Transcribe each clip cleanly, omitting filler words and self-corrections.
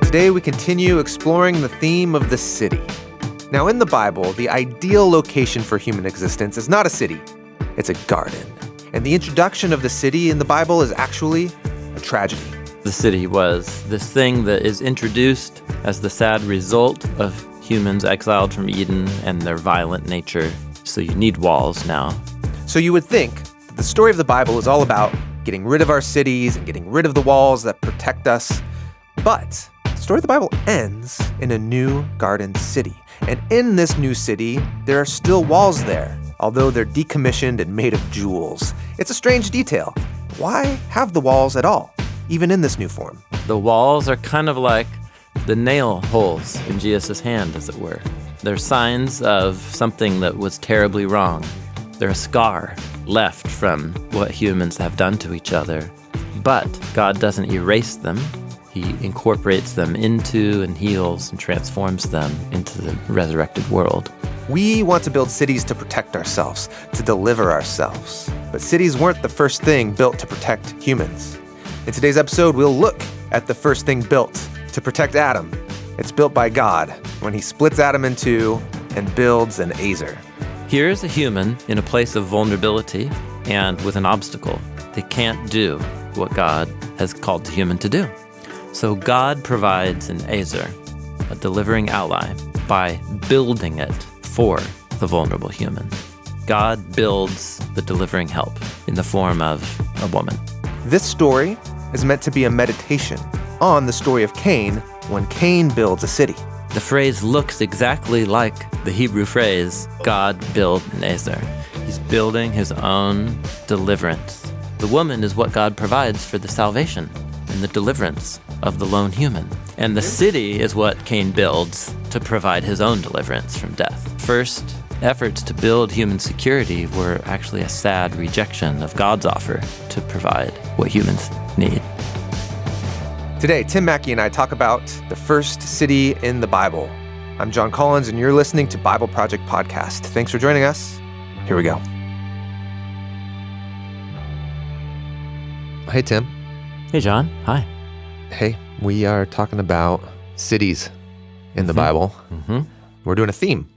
Today we continue exploring the theme of the city. Now in the Bible, the ideal location for human existence is not a city, it's a garden. And the introduction of the city in the Bible is actually a tragedy. The city was this thing that is introduced as the sad result of humans exiled from Eden and their violent nature. So you need walls now. So you would think that the story of the Bible is all about getting rid of our cities and getting rid of the walls that protect us. But the story of the Bible ends in a new garden city. And in this new city, there are still walls there, although they're decommissioned and made of jewels. It's a strange detail. Why have the walls at all, even in this new form? The walls are kind of like the nail holes in Jesus' hand, as it were. They're signs of something that was terribly wrong. They're a scar left from what humans have done to each other. But God doesn't erase them. He incorporates them into and heals and transforms them into the resurrected world. We want to build cities to protect ourselves, to deliver ourselves. But cities weren't the first thing built to protect humans. In today's episode, we'll look at the first thing built to protect Adam. It's built by God when he splits Adam in two and builds an Azer. Here's a human in a place of vulnerability and with an obstacle. They can't do what God has called the human to do. So God provides an Azer, a delivering ally, by building it for the vulnerable human. God builds the delivering help in the form of a woman. This story is meant to be a meditation on the story of Cain when Cain builds a city. The phrase looks exactly like the Hebrew phrase, God build an Azer. He's building his own deliverance. The woman is what God provides for the salvation and the deliverance of the lone human. And the city is what Cain builds to provide his own deliverance from death. First efforts to build human security were actually a sad rejection of God's offer to provide what humans need. Today, Tim Mackey and I talk about the first city in the Bible. I'm John Collins, and you're listening to Bible Project Podcast. Thanks for joining us. Here we go. Hey, Tim. Hey, John. Hi. Hey, we are talking about cities in the Bible. We're doing a theme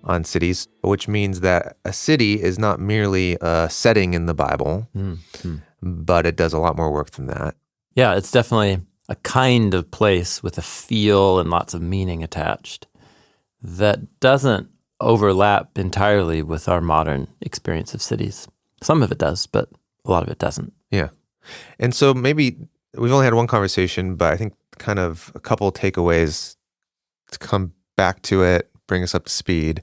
on cities, which means that a city is not merely a setting in the Bible, but it does a lot more work than that. Yeah, it's definitely a kind of place with a feel and lots of meaning attached that doesn't overlap entirely with our modern experience of cities. Some of it does, but a lot of it doesn't. Yeah. And so maybe we've only had one conversation, but I think kind of a couple of takeaways to come back to it, bring us up to speed,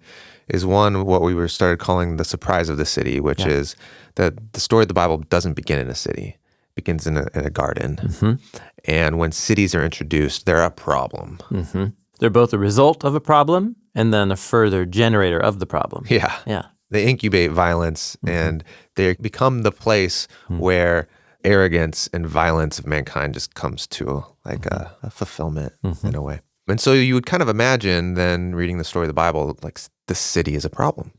is one, what we started calling the surprise of the city, which is that the story of the Bible doesn't begin in a city. It begins in a garden. And when cities are introduced, they're a problem. They're both a result of a problem and then a further generator of the problem. Yeah. They incubate violence and they become the place where arrogance and violence of mankind just comes to like a fulfillment in a way. And so you would kind of imagine then reading the story of the Bible, like the city is a problem.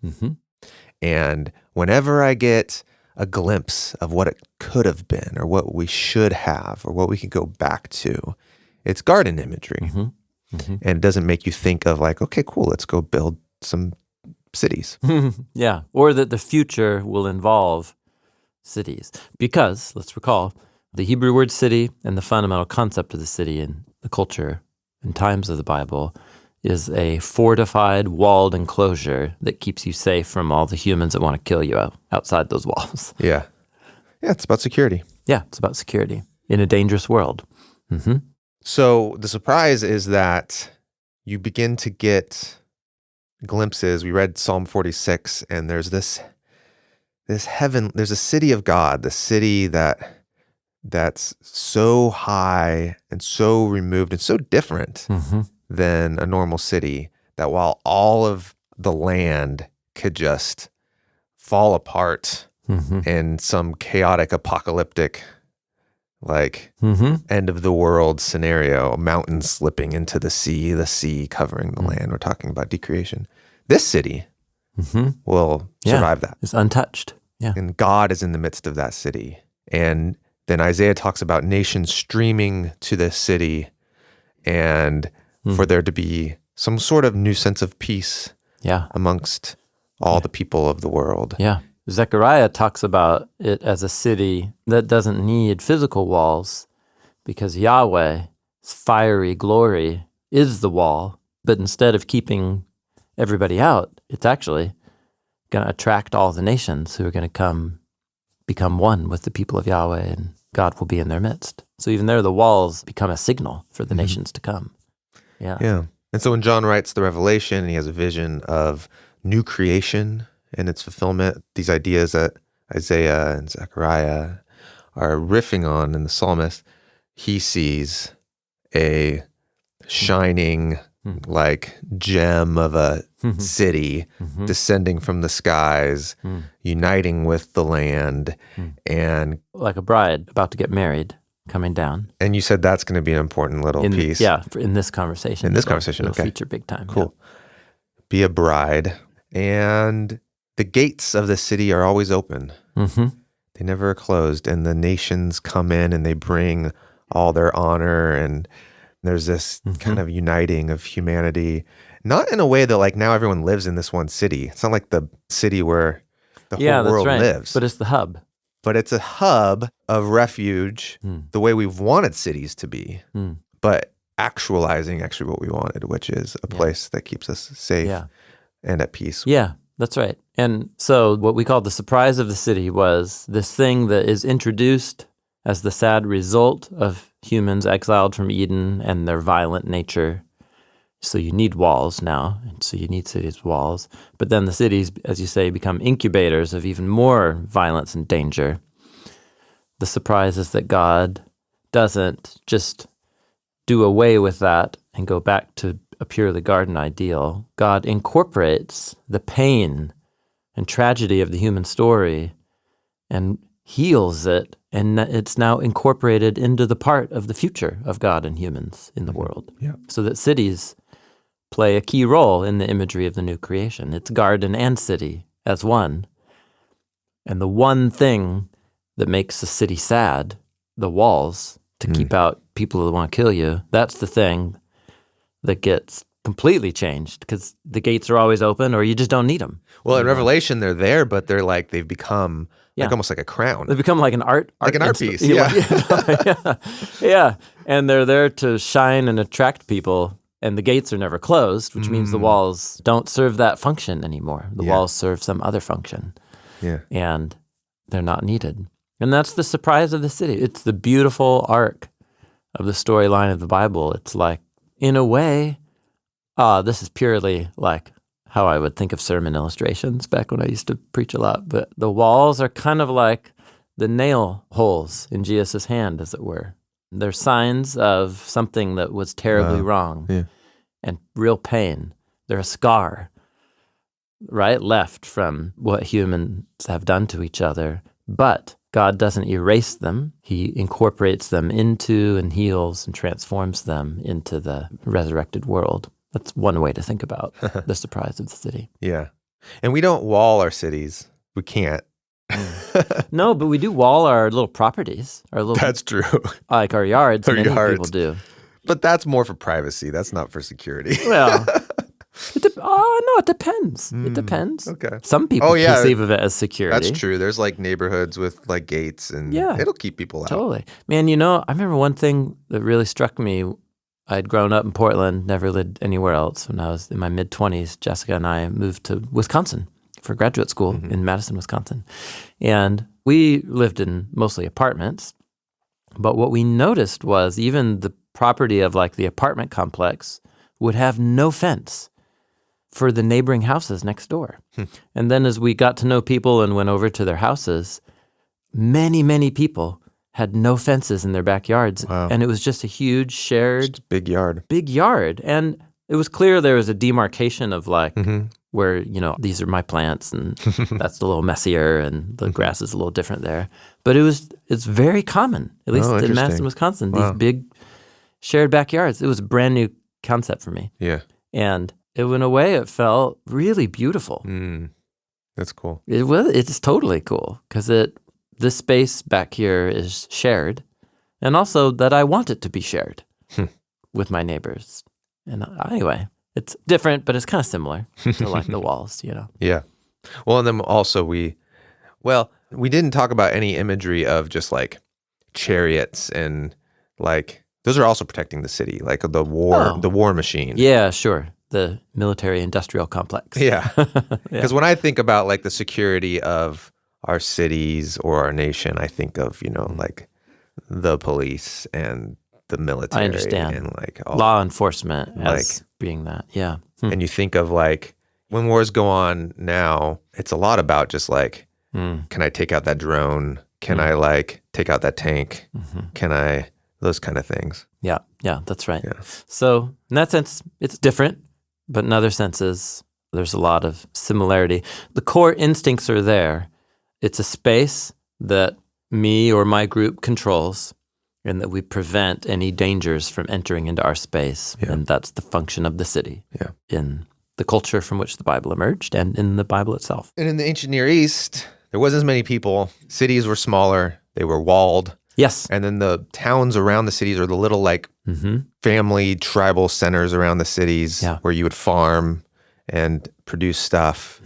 And whenever I get a glimpse of what it could have been or what we should have or what we could go back to, it's garden imagery. And it doesn't make you think of like, okay, cool, let's go build some cities. Yeah, or that the future will involve cities. Because, let's recall, the Hebrew word city and the fundamental concept of the city in the culture and times of the Bible is a fortified, walled enclosure that keeps you safe from all the humans that want to kill you outside those walls. Yeah, it's about security. Yeah, it's about security in a dangerous world. So the surprise is that you begin to get glimpses. We read Psalm 46, and there's this heaven, there's a city of God, the city that's so high and so removed and so different than a normal city, that while all of the land could just fall apart in some chaotic apocalyptic end of the world scenario, mountains slipping into the sea covering the land. We're talking about decreation. This city will survive that. It's untouched. Yeah. And God is in the midst of that city. And then Isaiah talks about nations streaming to this city. and for there to be some sort of new sense of peace amongst all the people of the world. Yeah. Zechariah talks about it as a city that doesn't need physical walls because Yahweh's fiery glory is the wall. But instead of keeping everybody out, it's actually going to attract all the nations who are going to become one with the people of Yahweh, and God will be in their midst. So even there, the walls become a signal for the nations to come. Yeah. Yeah. And so when John writes the Revelation, he has a vision of new creation and its fulfillment. These ideas that Isaiah and Zechariah are riffing on in the psalmist, he sees a shining like gem of a city descending from the skies, uniting with the land, and like a bride about to get married coming down. And you said that's going to be an important little piece. Yeah, in this conversation. In this conversation, it'll feature big time. Cool. Yeah. Be a bride, and the gates of the city are always open. They never are closed, and the nations come in and they bring all their honor, and there's this kind of uniting of humanity, not in a way that like now everyone lives in this one city. It's not like the city where the whole world lives. But it's the hub. But it's a hub of refuge, the way we've wanted cities to be, but actualizing actually what we wanted, which is a place that keeps us safe and at peace. Yeah, that's right. And so what we call the surprise of the city was this thing that is introduced as the sad result of humans exiled from Eden and their violent nature. So you need walls now, and so you need cities' walls. But then the cities, as you say, become incubators of even more violence and danger. The surprise is that God doesn't just do away with that and go back to a purely garden ideal. God incorporates the pain and tragedy of the human story and heals it, and it's now incorporated into the part of the future of God and humans in the world. Yeah. So that cities play a key role in the imagery of the new creation. It's garden and city as one. And the one thing that makes a city sad, the walls, to keep out people who want to kill you, that's the thing that gets completely changed because the gates are always open or you just don't need them. Well, in Revelation, they're there, but they're like, they've become like almost like a crown. They become like an art piece. Yeah. And they're there to shine and attract people. And the gates are never closed, which means the walls don't serve that function anymore. The walls serve some other function. Yeah. And they're not needed. And that's the surprise of the city. It's the beautiful arc of the storyline of the Bible. It's like, in a way, this is purely like how I would think of sermon illustrations back when I used to preach a lot. But the walls are kind of like the nail holes in Jesus' hand, as it were. They're signs of something that was terribly wrong and real pain. They're a scar, right, left from what humans have done to each other. But God doesn't erase them. He incorporates them into and heals and transforms them into the resurrected world. That's one way to think about the surprise of the city. Yeah. And we don't wall our cities. We can't. No, but we do wall our little properties. That's true. Like our yards. Many people do. But that's more for privacy. That's not for security. Well, it depends. It depends. Okay. Some people perceive of it as security. That's true. There's like neighborhoods with like gates and it'll keep people out. Totally. Man, I remember one thing that really struck me. I'd grown up in Portland, never lived anywhere else. When I was in my mid-20s, Jessica and I moved to Wisconsin for graduate school in Madison, Wisconsin. And we lived in mostly apartments. But what we noticed was even the property of like the apartment complex would have no fence for the neighboring houses next door. And then as we got to know people and went over to their houses, many, many people had no fences in their backyards. Wow. And it was just a huge shared... Just big yard. Big yard. And it was clear there was a demarcation of like where, these are my plants and that's a little messier and the grass is a little different there. But it's very common, at least in Madison, Wisconsin, these big shared backyards. It was a brand new concept for me. Yeah. And in a way, it felt really beautiful. That's cool. It's totally cool because this space back here is shared and also that I want it to be shared. with my neighbors. And anyway, it's different, but it's kind of similar to like the walls, you know? Yeah. Well, and then also we didn't talk about any imagery of just like chariots and like, those are also protecting the city, like the war machine. Yeah, sure. The military-industrial complex. Yeah. Because when I think about like the security of our cities or our nation, I think of, like the police and the military. I understand. And like law enforcement as being that. Yeah. And you think of like when wars go on now, it's a lot about just like, can I take out that drone? Can I like take out that tank? Can I, those kind of things. Yeah, that's right. Yeah. So in that sense, it's different, but in other senses, there's a lot of similarity. The core instincts are there. It's a space that me or my group controls and that we prevent any dangers from entering into our space. Yeah. And that's the function of the city in the culture from which the Bible emerged and in the Bible itself. And in the ancient Near East, there wasn't as many people. Cities were smaller. They were walled. Yes. And then the towns around the cities are the little like family tribal centers around the cities where you would farm and produce stuff.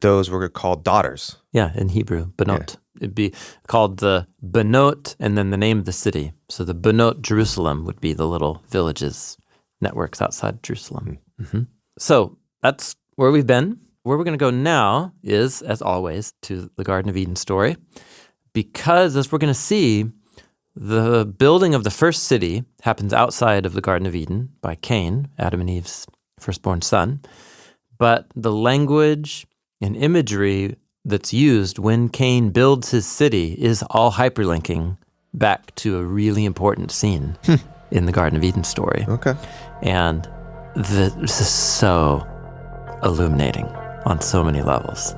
Those were called daughters. Yeah, in Hebrew, Benot. Yeah. It'd be called the Benot and then the name of the city. So the Benot Jerusalem would be the little villages, networks outside Jerusalem. So that's where we've been. Where we're going to go now is, as always, to the Garden of Eden story. Because, as we're going to see, the building of the first city happens outside of the Garden of Eden by Cain, Adam and Eve's firstborn son. But the language and imagery that's used when Cain builds his city is all hyperlinking back to a really important scene in the Garden of Eden story. Okay. And this is so illuminating on so many levels.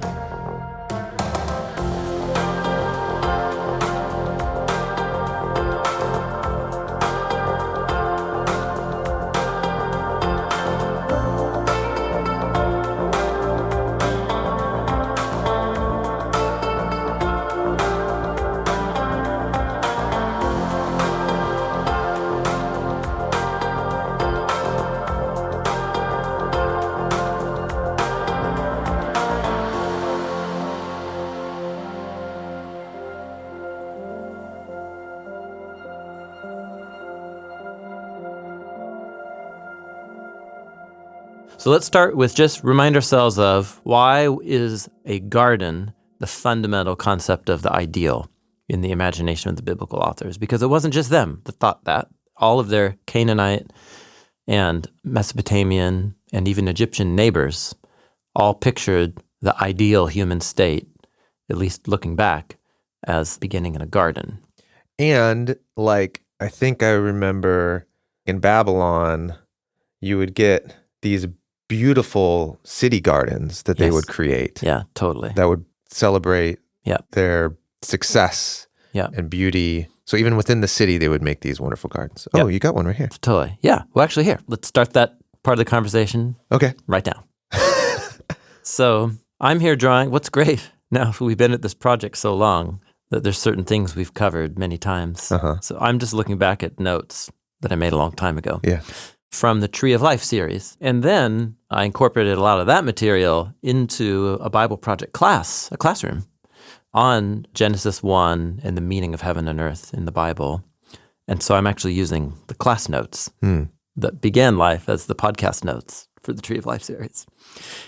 So let's start with just remind ourselves of why is a garden the fundamental concept of the ideal in the imagination of the biblical authors? Because it wasn't just them that thought that. All of their Canaanite and Mesopotamian and even Egyptian neighbors all pictured the ideal human state, at least looking back, as beginning in a garden. And like, I think I remember in Babylon, you would get these beautiful city gardens that they would create. Yeah, totally. That would celebrate their success and beauty. So even within the city, they would make these wonderful gardens. Oh, you got one right here. Totally. Yeah. Well, actually, here, let's start that part of the conversation right now. So I'm here drawing. What's great now, we've been at this project so long that there's certain things we've covered many times. So I'm just looking back at notes that I made a long time ago. Yeah. From the Tree of Life series. And then I incorporated a lot of that material into a Bible project class, a classroom, on Genesis 1 and the meaning of heaven and earth in the Bible. And so I'm actually using the class notes that began life as the podcast notes for the Tree of Life series.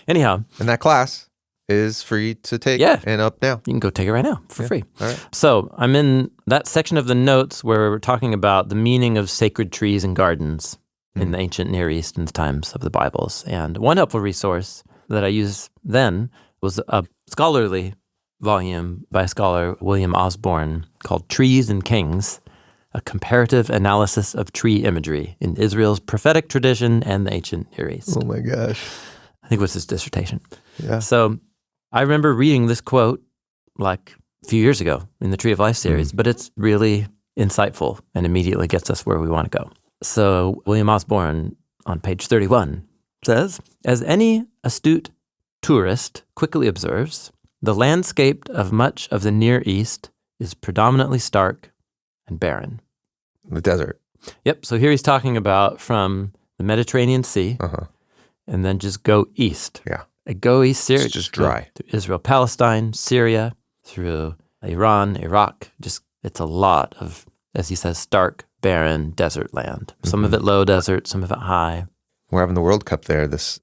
Anyhow. And that class is free to take and up now. You can go take it right now for free. All right. So I'm in that section of the notes where we're talking about the meaning of sacred trees and gardens in the ancient Near East in the times of the Bibles. And one helpful resource that I used then was a scholarly volume by a scholar, William Osborne, called Trees and Kings, a comparative analysis of tree imagery in Israel's prophetic tradition and the ancient Near East. Oh my gosh. I think it was his dissertation. Yeah. So I remember reading this quote like a few years ago in the Tree of Life series, but it's really insightful and immediately gets us where we want to go. So William Osborne on page 31 says, as any astute tourist quickly observes, the landscape of much of the Near East is predominantly stark and barren. The desert. Yep. So here he's talking about from the Mediterranean Sea, and then just go east. Yeah. Go east, Syria. It's just dry. Through Israel, Palestine, Syria, through Iran, Iraq. It's a lot of, as he says, stark, barren desert land. Some of it low desert, some of it high. We're having the World Cup there. It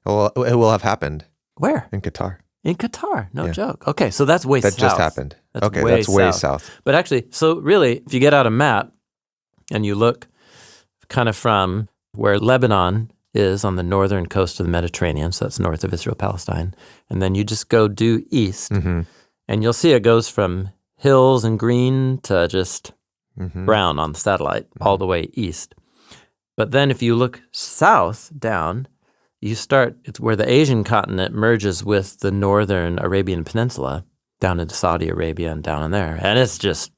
will have happened. Where? In Qatar. In Qatar. No joke. Okay, so that's way south. That just happened. That's way south. But actually, so really, if you get out a map and you look kind of from where Lebanon is on the northern coast of the Mediterranean, so that's north of Israel, Palestine, and then you just go due east, and you'll see it goes from hills and green to just brown on the satellite all the way east. But then if you look south down, it's where the Asian continent merges with the northern Arabian Peninsula down into Saudi Arabia and down in there. And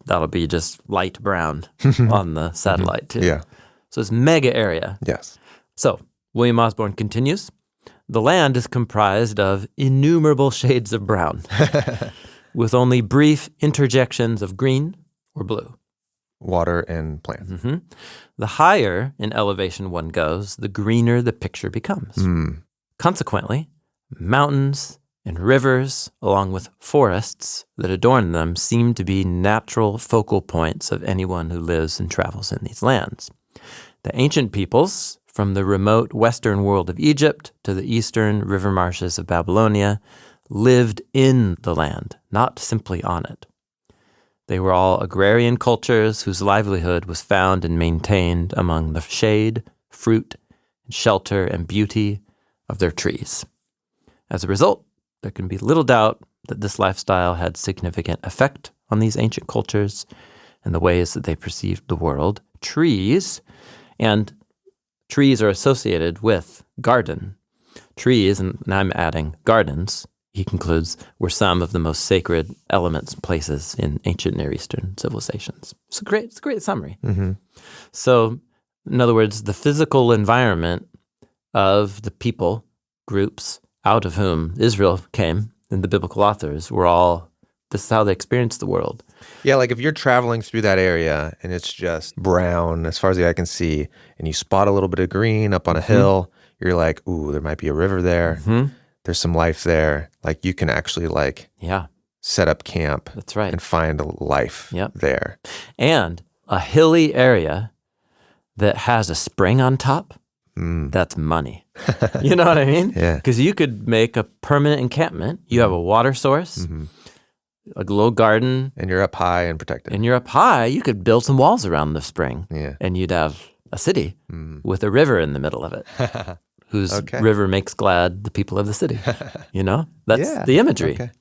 that'll be just light brown on the satellite too. Yeah. So it's mega area. Yes. So William Osborne continues, the land is comprised of innumerable shades of brown with only brief interjections of green or blue. Water and plants. The higher in elevation one goes, the greener the picture becomes. Consequently, mountains and rivers, along with forests that adorn them, seem to be natural focal points of anyone who lives and travels in these lands. The ancient peoples, from the remote western world of Egypt to the eastern river marshes of Babylonia, lived in the land, not simply on it. They were all agrarian cultures whose livelihood was found and maintained among the shade, fruit, shelter, and beauty of their trees. As a result, there can be little doubt that this lifestyle had significant effect on these ancient cultures and the ways that they perceived the world. Trees are associated with garden. Trees, and I'm adding gardens, he concludes, were some of the most sacred elements and places in ancient Near Eastern civilizations. It's a great summary. So, in other words, the physical environment of the people groups out of whom Israel came and the biblical authors this is how they experienced the world. Yeah, like if you're traveling through that area and it's just brown as far as the eye can see, and you spot a little bit of green up on a hill, you're like, ooh, there might be a river there. There's some life there. Like you can actually set up camp. That's right. And find a life there. And a hilly area that has a spring on top, that's money. You know what I mean? Yeah. Because you could make a permanent encampment. You have a water source, a little garden. And you're up high and protected. You could build some walls around the spring. Yeah. And you'd have a city with a river in the middle of it. Whose river makes glad the people of the city. You know? That's the imagery. Okay.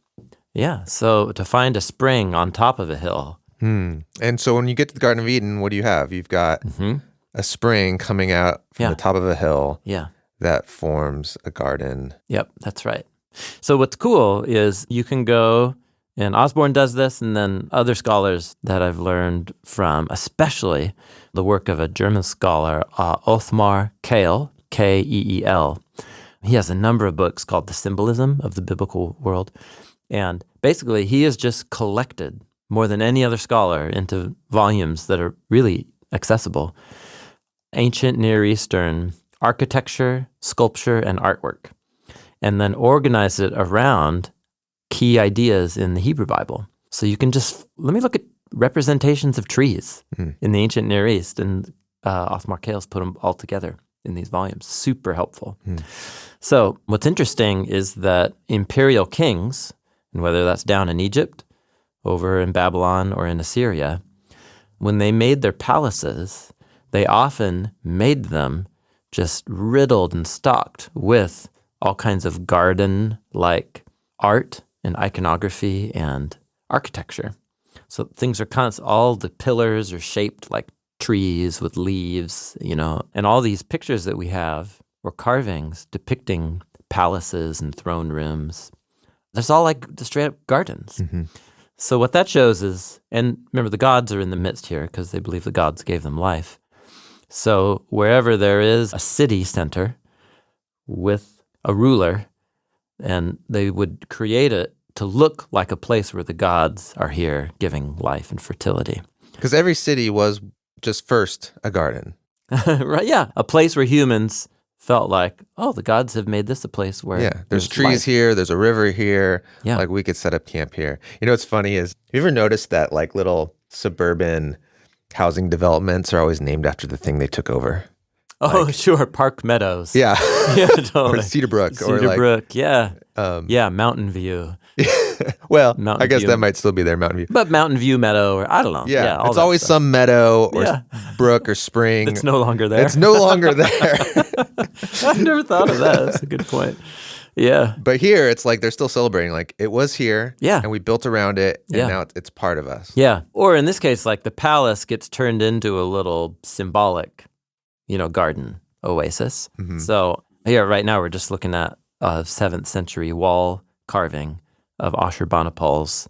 Yeah. So to find a spring on top of a hill. And so when you get to the Garden of Eden, what do you have? You've got a spring coming out from the top of a hill that forms a garden. Yep, that's right. So what's cool is you can go, and Osborne does this, and then other scholars that I've learned from, especially the work of a German scholar, Othmar Kael, Keel. He has a number of books called The Symbolism of the Biblical World. And basically, he has just collected more than any other scholar into volumes that are really accessible. Ancient Near Eastern architecture, sculpture, and artwork. And then organize it around key ideas in the Hebrew Bible. So you can let me look at representations of trees in the ancient Near East. And Othmar Kael's put them all together in these volumes. Super helpful. So what's interesting is that imperial kings, and whether that's down in Egypt, over in Babylon, or in Assyria, when they made their palaces, they often made them just riddled and stocked with all kinds of garden-like art and iconography and architecture. So things are all the pillars are shaped like trees with leaves, and all these pictures that we have or carvings depicting palaces and throne rooms. There's all like the straight up gardens. So what that shows is, and remember the gods are in the midst here because they believe the gods gave them life. So wherever there is a city center with a ruler, and they would create it to look like a place where the gods are here giving life and fertility. Because every city was just first a garden. Right, yeah. A place where humans felt like, oh, the gods have made this a place where There's trees life. here, there's a river here. Yeah. Like we could set up camp here. You know what's funny is, have you ever noticed that like little suburban housing developments are always named after the thing they took over? Oh, sure. Park Meadows. Yeah. Yeah, totally. Or Cedar Brook. Cedar Brook, yeah. Yeah, Mountain View. Well, Mountain I guess View. that might still be there, Mountain View. But Mountain View Meadow, or I don't know. Yeah, all it's that always stuff. some meadow or Yeah. brook or spring. It's no longer there. It's no longer there. I never thought of that. That's a good point. Yeah. But here, it's like they're still celebrating. Like it was here, Yeah. and we built around it, and Yeah. now it's part of us. Yeah. Or in this case, like the palace gets turned into a little symbolic, garden oasis. Mm-hmm. So here, right now, we're just looking at a 7th century wall carving of Ashurbanipal's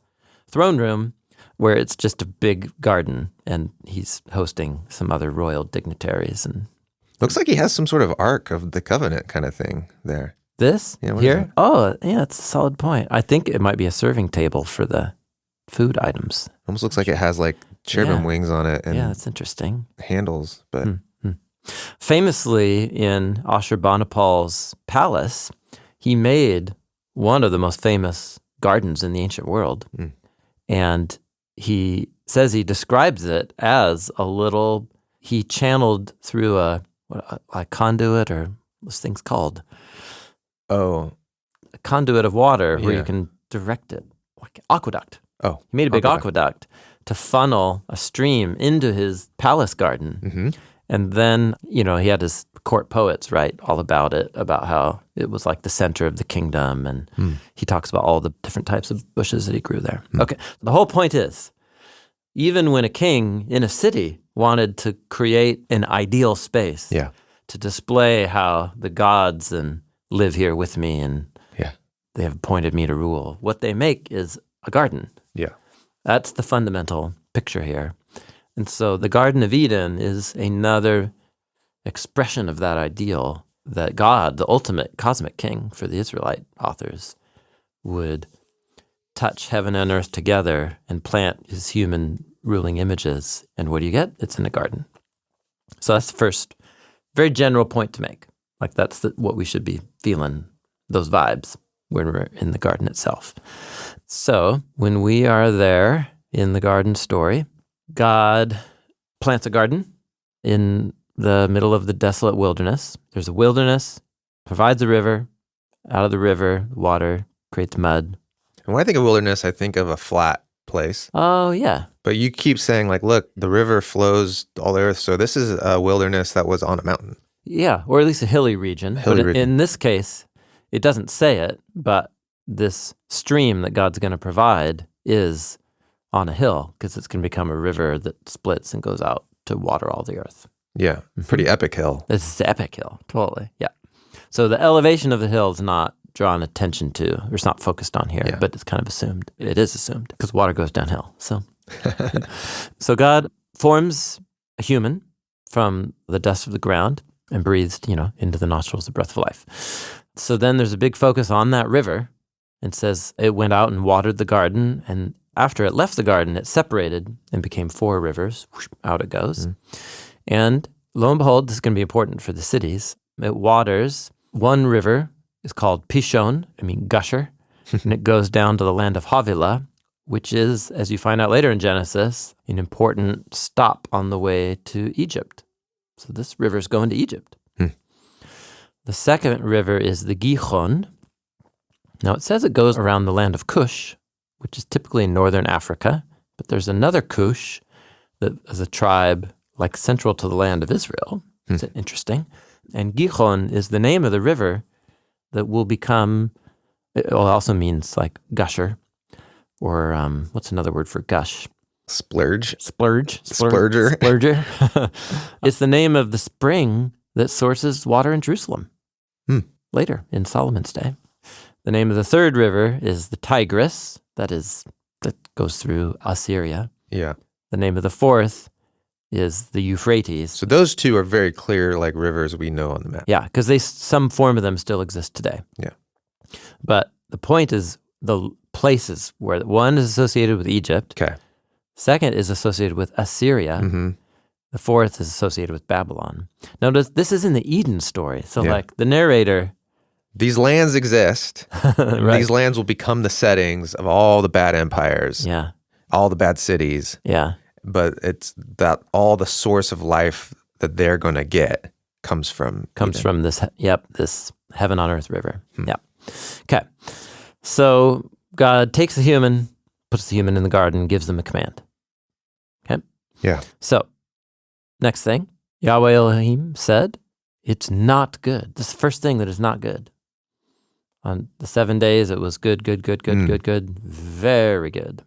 throne room, where it's just a big garden, and he's hosting some other royal dignitaries. And Looks like he has some sort of Ark of the Covenant kind of thing there. this Yeah, what is here, that? oh, yeah, it's a solid point. I think it might be a serving table for the food items. Almost looks like it has like cherubim Yeah. wings on it and Yeah, that's interesting. handles. But Famously, in Ashurbanipal's palace, he made one of the most famous gardens in the ancient world. Mm. And he says he describes it as he channeled through a conduit, or what's things called? oh, A conduit of water where Yeah. you can direct it. Like aqueduct. oh, He made a big aqueduct to funnel a stream into his palace garden. Mm-hmm. And then, he had his court poets write all about it, about how it was like the center of the kingdom. And he talks about all the different types of bushes that he grew there. Okay, the whole point is, even when a king in a city wanted to create an ideal space Yeah, to display how the gods live here with me and yeah, they have appointed me to rule, what they make is a garden. yeah. That's the fundamental picture here. And so the Garden of Eden is another expression of that ideal that God, the ultimate cosmic king for the Israelite authors, would touch heaven and earth together and plant his human ruling images. And what do you get? It's in a garden. So that's the first very general point to make. Like that's what we should be feeling, those vibes, when we're in the garden itself. So when we are there in the garden story, God plants a garden in the middle of the desolate wilderness. There's a wilderness, provides a river. Out of the river, water creates mud. And when I think of wilderness, I think of a flat place. Oh, yeah. But you keep saying like, look, the river flows all the earth. So this is a wilderness that was on a mountain. Yeah, or at least a hilly region. In this case, it doesn't say it, but this stream that God's going to provide is on a hill because it's going to become a river that splits and goes out to water all the earth. Yeah, pretty epic hill. This is the epic hill, totally. Yeah. So the elevation of the hill is not drawn attention to, or it's not focused on here, but it's kind of assumed. It is assumed because water goes downhill. So God forms a human from the dust of the ground and breathes, into the nostrils the breath of life. So then there's a big focus on that river and says it went out and watered the garden, and after it left the garden, it separated and became 4 rivers. Whoosh, out it goes. And lo and behold, this is going to be important for the cities. It waters. One river is called Pishon, gusher, and it goes down to the land of Havilah, which is, as you find out later in Genesis, an important stop on the way to Egypt. So this river is going to Egypt. The second river is the Gihon. Now it says it goes around the land of Cush, which is typically in northern Africa, but there's another Cush that is a tribe like central to the land of Israel. It's interesting. And Gihon is the name of the river that will become, it also means like gusher, or what's another word for gush? Splurge. Splurger. It's the name of the spring that sources water in Jerusalem later in Solomon's day. The name of the third river is the Tigris, that goes through Assyria. Yeah. The name of the fourth is the Euphrates. So those two are very clear, like rivers we know on the map. Yeah, because some form of them still exist today. Yeah. But the point is the places where one is associated with Egypt. Okay. Second is associated with Assyria. The fourth is associated with Babylon. Notice this is in the Eden story. So Yeah. like the narrator, These lands exist. right? These lands will become the settings of all the bad empires, Yeah, all the bad cities. yeah, But it's that all the source of life that they're going to get comes from Eden. this. This heaven on earth river. Yeah. Okay. So God takes the human, puts the human in the garden, gives them a command. Okay. Yeah. So next thing, Yahweh Elohim said, "It's not good." This is the first thing that is not good. On the 7 days, it was good, good, good, good, good, good, very good.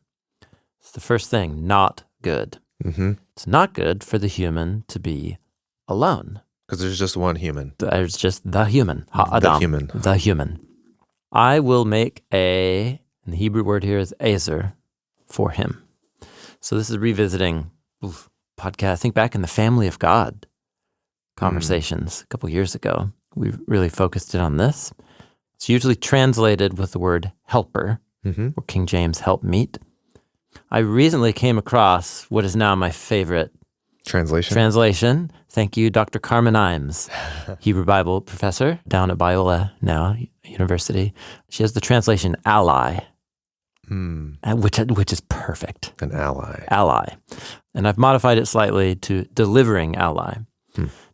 It's the first thing, not good. Mm-hmm. It's not good for the human to be alone. Because there's just one human. There's just the human, ha'adam, the human. I will make and the Hebrew word here is ezer, for him. So this is revisiting podcast. Think back in the Family of God conversations a couple years ago. We really focused in on this. It's usually translated with the word helper, or King James help meet. I recently came across what is now my favorite translation. Thank you, Dr. Carmen Imes, Hebrew Bible professor down at Biola now, University. She has the translation ally, which is perfect. An ally. Ally. And I've modified it slightly to delivering ally.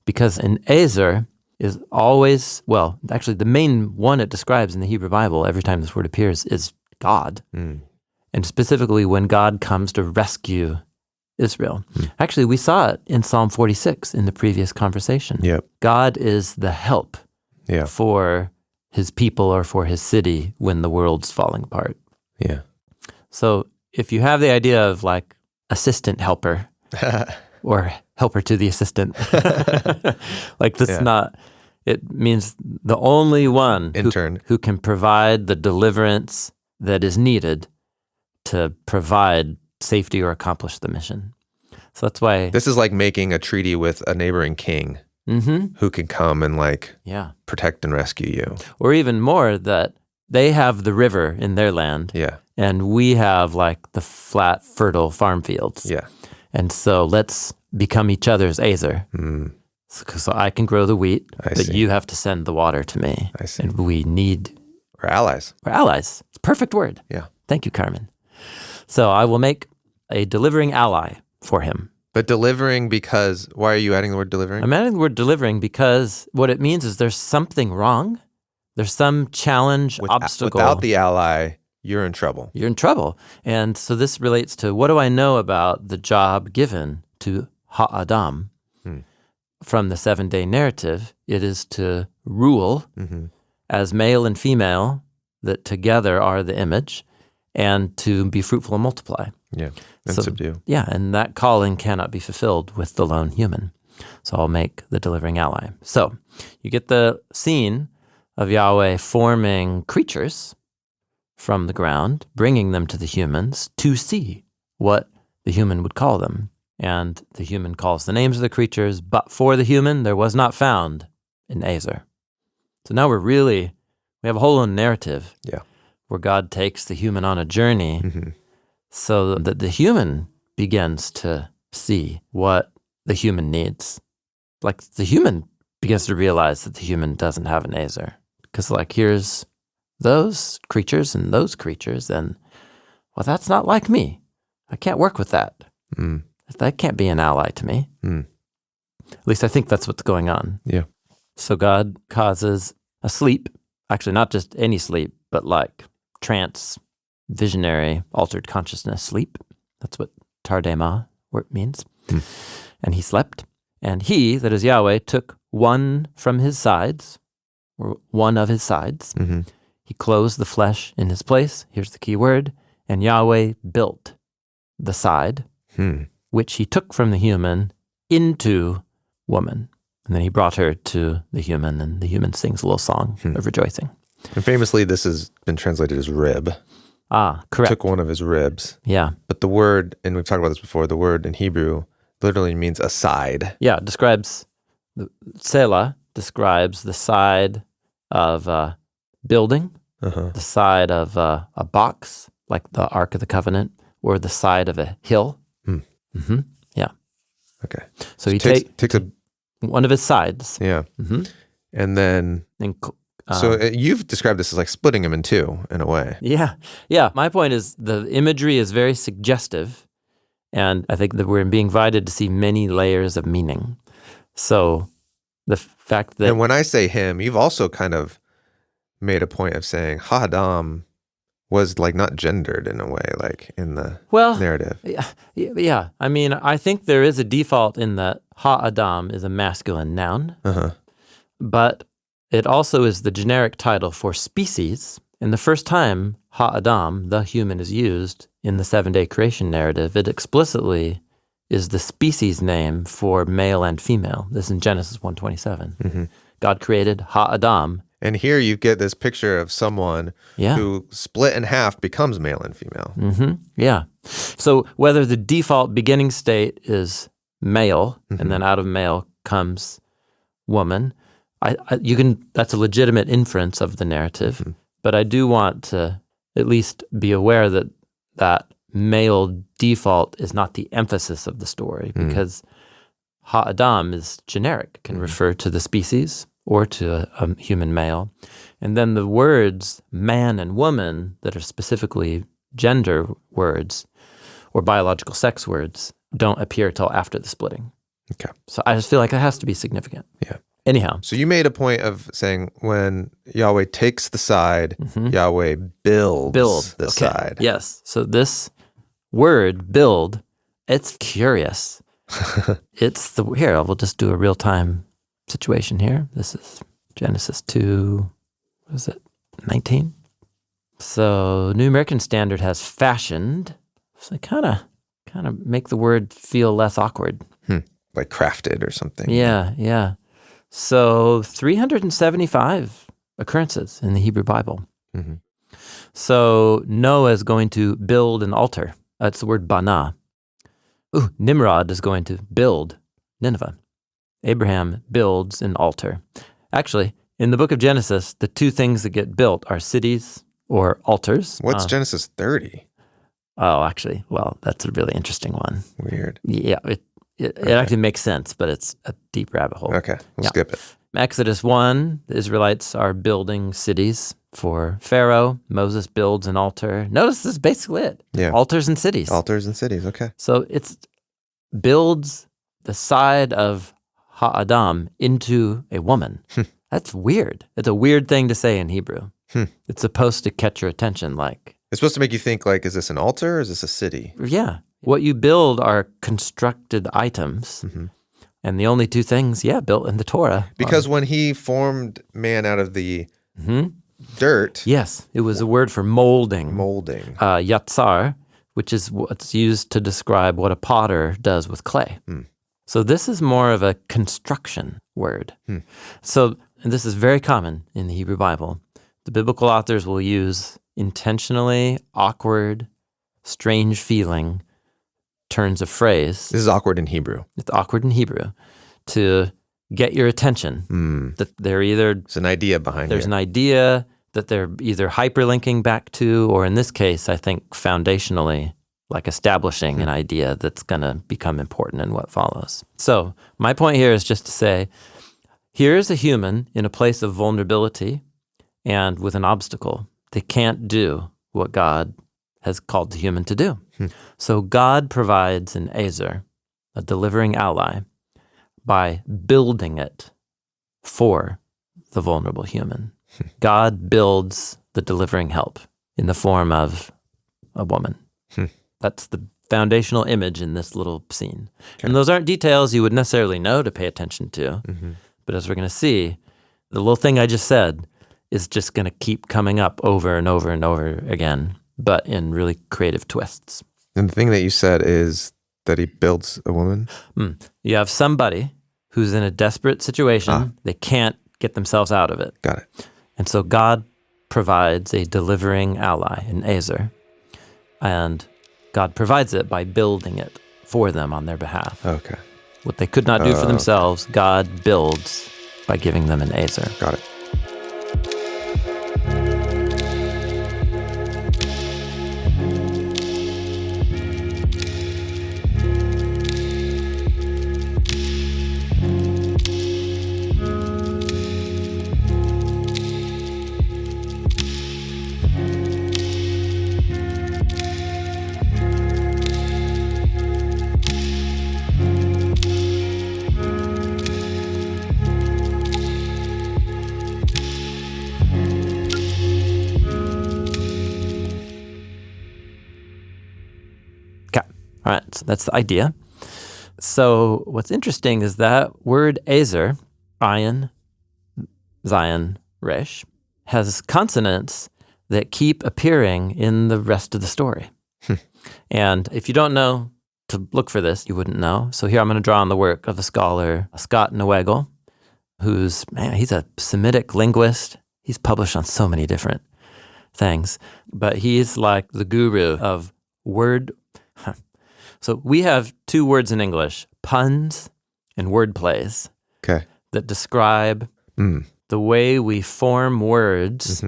Because an ezer is always, well, actually the main one it describes in the Hebrew Bible every time this word appears is God. And specifically when God comes to rescue Israel. Actually, we saw it in Psalm 46 in the previous conversation. Yep. God is the help for his people or for his city when the world's falling apart. Yeah. So if you have the idea of like assistant helper or helper to the assistant, like this it means the only one who can provide the deliverance that is needed to provide safety or accomplish the mission. So that's why this is like making a treaty with a neighboring king who can come and protect and rescue you. Or even more, that they have the river in their land. Yeah. And we have like the flat, fertile farm fields. Yeah. And so let's become each other's ezer. So I can grow the wheat, but you have to send the water to me. I see. And we're allies. We're allies. It's a perfect word. Yeah. Thank you, Carmen. So I will make a delivering ally for him. But delivering because, why are you adding the word delivering? I'm adding the word delivering because what it means is there's something wrong. There's some challenge, obstacle. Without the ally, you're in trouble. You're in trouble. And so this relates to, what do I know about the job given to Ha'adam? From the 7-day narrative, it is to rule as male and female that together are the image, and to be fruitful and multiply. Yeah, and subdue. Yeah, and that calling cannot be fulfilled with the lone human. So I'll make the delivering ally. So you get the scene of Yahweh forming creatures from the ground, bringing them to the humans to see what the human would call them. And the human calls the names of the creatures, but for the human there was not found an ezer. So now we have a whole narrative. Yeah. Where God takes the human on a journey so that the human begins to see what the human needs. Like the human begins to realize that the human doesn't have an ezer. Because like here's those creatures, and well, that's not like me. I can't work with that. That can't be an ally to me. At least I think that's what's going on. Yeah. So God causes a sleep, actually not just any sleep, but like trance, visionary, altered consciousness sleep. That's what tardema means. And he slept. And he, that is Yahweh, took one from his sides, or one of his sides. He closed the flesh in his place. Here's the key word. And Yahweh built the side, which he took from the human into woman. And then he brought her to the human, and the human sings a little song of rejoicing. And famously, this has been translated as rib. Ah, correct. Took one of his ribs. Yeah. But the word, and we've talked about this before, the word in Hebrew literally means a side. Yeah, it describes, Selah describes the side of a building, the side of a box, like the Ark of the Covenant, or the side of a hill. Yeah. Okay. So he takes a one of his sides. yeah, and then you've described this as like splitting him in two in a way. Yeah. My point is the imagery is very suggestive, and I think that we're being invited to see many layers of meaning. So the fact that... And when I say him, you've also kind of made a point of saying Ha-Adam was like not gendered in a way, like in the narrative. Yeah. I mean, I think there is a default in that Ha-Adam is a masculine noun, but it also is the generic title for species. And the first time Ha-Adam, the human, is used in the 7-day creation narrative, it explicitly is the species name for male and female. This is in Genesis 1:27. God created Ha-Adam. And here you get this picture of someone who split in half becomes male and female. Yeah. So whether the default beginning state is male and then out of male comes woman, that's a legitimate inference of the narrative. But I do want to at least be aware that male default is not the emphasis of the story, because Ha-Adam is generic, can refer to the species or to a human male. And then the words man and woman that are specifically gender words or biological sex words don't appear till after the splitting. Okay. So I just feel like that has to be significant. Yeah. Anyhow. So you made a point of saying when Yahweh takes the side, Yahweh builds the side. Yes. So this word build, it's curious. Here, we'll just do a real-time situation here. This is Genesis 2, what is it, 19? So New American Standard has fashioned. So kind of make the word feel less awkward. Like crafted or something. Yeah. So 375 occurrences in the Hebrew Bible. So Noah is going to build an altar. That's the word bana. Nimrod is going to build Nineveh. Abraham builds an altar. Actually, in the book of Genesis, the two things that get built are cities or altars. What's Genesis 30? Oh, actually, well, that's a really interesting one. Weird. Yeah, it actually makes sense, but it's a deep rabbit hole. Okay, we'll skip it. Exodus 1, the Israelites are building cities for Pharaoh. Moses builds an altar. Notice this is basically it. Yeah. Altars and cities. Altars and cities, okay. So it's builds the side of Ha-Adam into a woman. That's weird. It's a weird thing to say in Hebrew. It's supposed to catch your attention, like... It's supposed to make you think, like, is this an altar or is this a city? Yeah. What you build are constructed items. And the only two things, built in the Torah. Because when he formed man out of the dirt... Yes, it was a word for molding. Molding. Yatsar, which is what's used to describe what a potter does with clay. So this is more of a construction word. So and this is very common in the Hebrew Bible. The biblical authors will use intentionally awkward, strange feeling turns of phrase. This is awkward in Hebrew. It's awkward in Hebrew to get your attention. That they're either... There's an idea behind it. There's an idea that they're either hyperlinking back to, or in this case, I think foundationally, like establishing an idea that's going to become important in what follows. So my point here is just to say, here's a human in a place of vulnerability and with an obstacle. They can't do what God has called the human to do. So God provides an Ezer, a delivering ally, by building it for the vulnerable human. God builds the delivering help in the form of a woman. That's the foundational image in this little scene. Okay. And those aren't details you would necessarily know to pay attention to. But as we're going to see, the little thing I just said is just going to keep coming up over and over and over again, but in really creative twists. And the thing that you said is that he builds a woman? You have somebody who's in a desperate situation. They can't get themselves out of it. Got it. And so God provides a delivering ally, an Ezer. And God provides it by building it for them on their behalf. Okay. What they could not do for themselves, God builds by giving them an Ezer. Got it. All right, so that's the idea. So what's interesting is that word Ezer, ayin, zayin, resh, has consonants that keep appearing in the rest of the story. And if you don't know to look for this, you wouldn't know. So here I'm going to draw on the work of a scholar, Scott Newegel, he's a Semitic linguist. He's published on so many different things, but he's like the guru of word. So we have two words in English, puns and wordplays, that describe the way we form words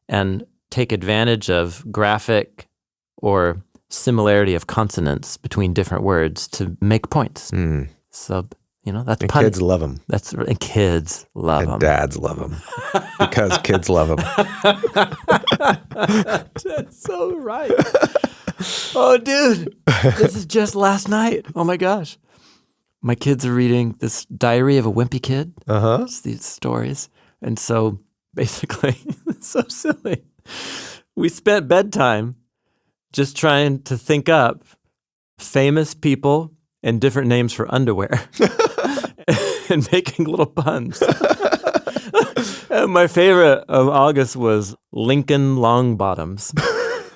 and take advantage of graphic or similarity of consonants between different words to make points. So, that's and pun. Kids love them. And kids love them. And dads love them because kids love them. That's so right. Oh, dude, this is just last night. Oh my gosh. My kids are reading this Diary of a Wimpy Kid. It's these stories. And so basically, it's so silly. We spent bedtime just trying to think up famous people and different names for underwear and making little puns. And my favorite of August was Lincoln Longbottoms.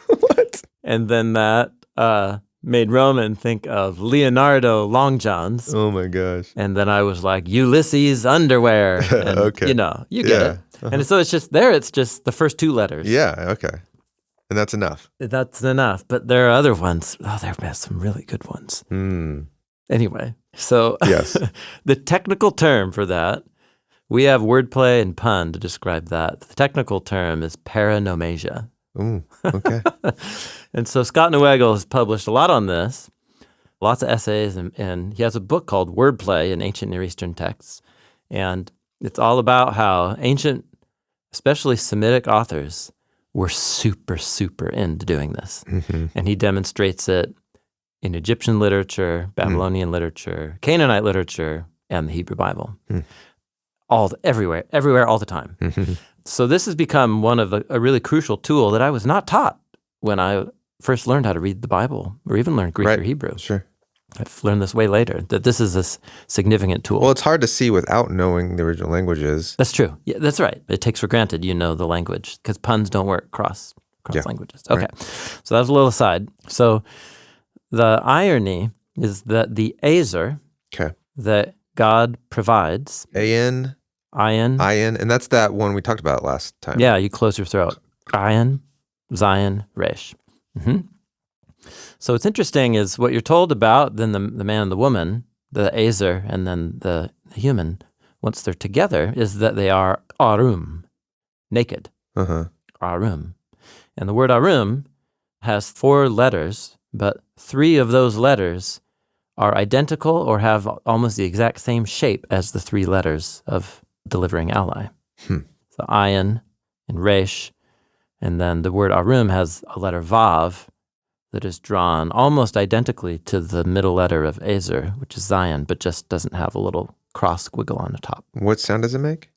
What? And then that made Roman think of Leonardo Longjohns. Oh my gosh. And then I was like, Ulysses Underwear. And, Okay. You get it. And so it's just the first two letters. Yeah, okay. And that's enough. That's enough. But there are other ones. Oh, there are some really good ones. Anyway, so Yes. the technical term for that, we have wordplay and pun to describe that. The technical term is paranomasia. Ooh, okay. And so Scott Newegel has published a lot on this, lots of essays, and he has a book called Wordplay in Ancient Near Eastern Texts. And it's all about how ancient, especially Semitic authors, were super, super into doing this. And he demonstrates it in Egyptian literature, Babylonian literature, Canaanite literature, and the Hebrew Bible. Everywhere, all the time. So this has become one of a really crucial tool that I was not taught when I first learned how to read the Bible or even learned Greek or Hebrew. Sure. I've learned this way later, that this is a significant tool. Well, it's hard to see without knowing the original languages. That's true. Yeah, that's right. It takes for granted you know the language because puns don't work cross languages. Okay, so that was a little aside. So the irony is that the Ezer that God provides, Ayin, and that's that one we talked about last time. Yeah, you close your throat. Ayin, zayin, resh. So what's interesting is what you're told about then the man and the woman, the Ezer and then the human, once they're together, is that they are arum, naked. Arum. And the word arum has 4 letters, but 3 of those letters are identical or have almost the exact same shape as the 3 letters of delivering ally. So ayin and resh, and then the word arum has a letter vav that is drawn almost identically to the middle letter of Ezer, which is zayin, but just doesn't have a little cross squiggle on the top. What sound does it make?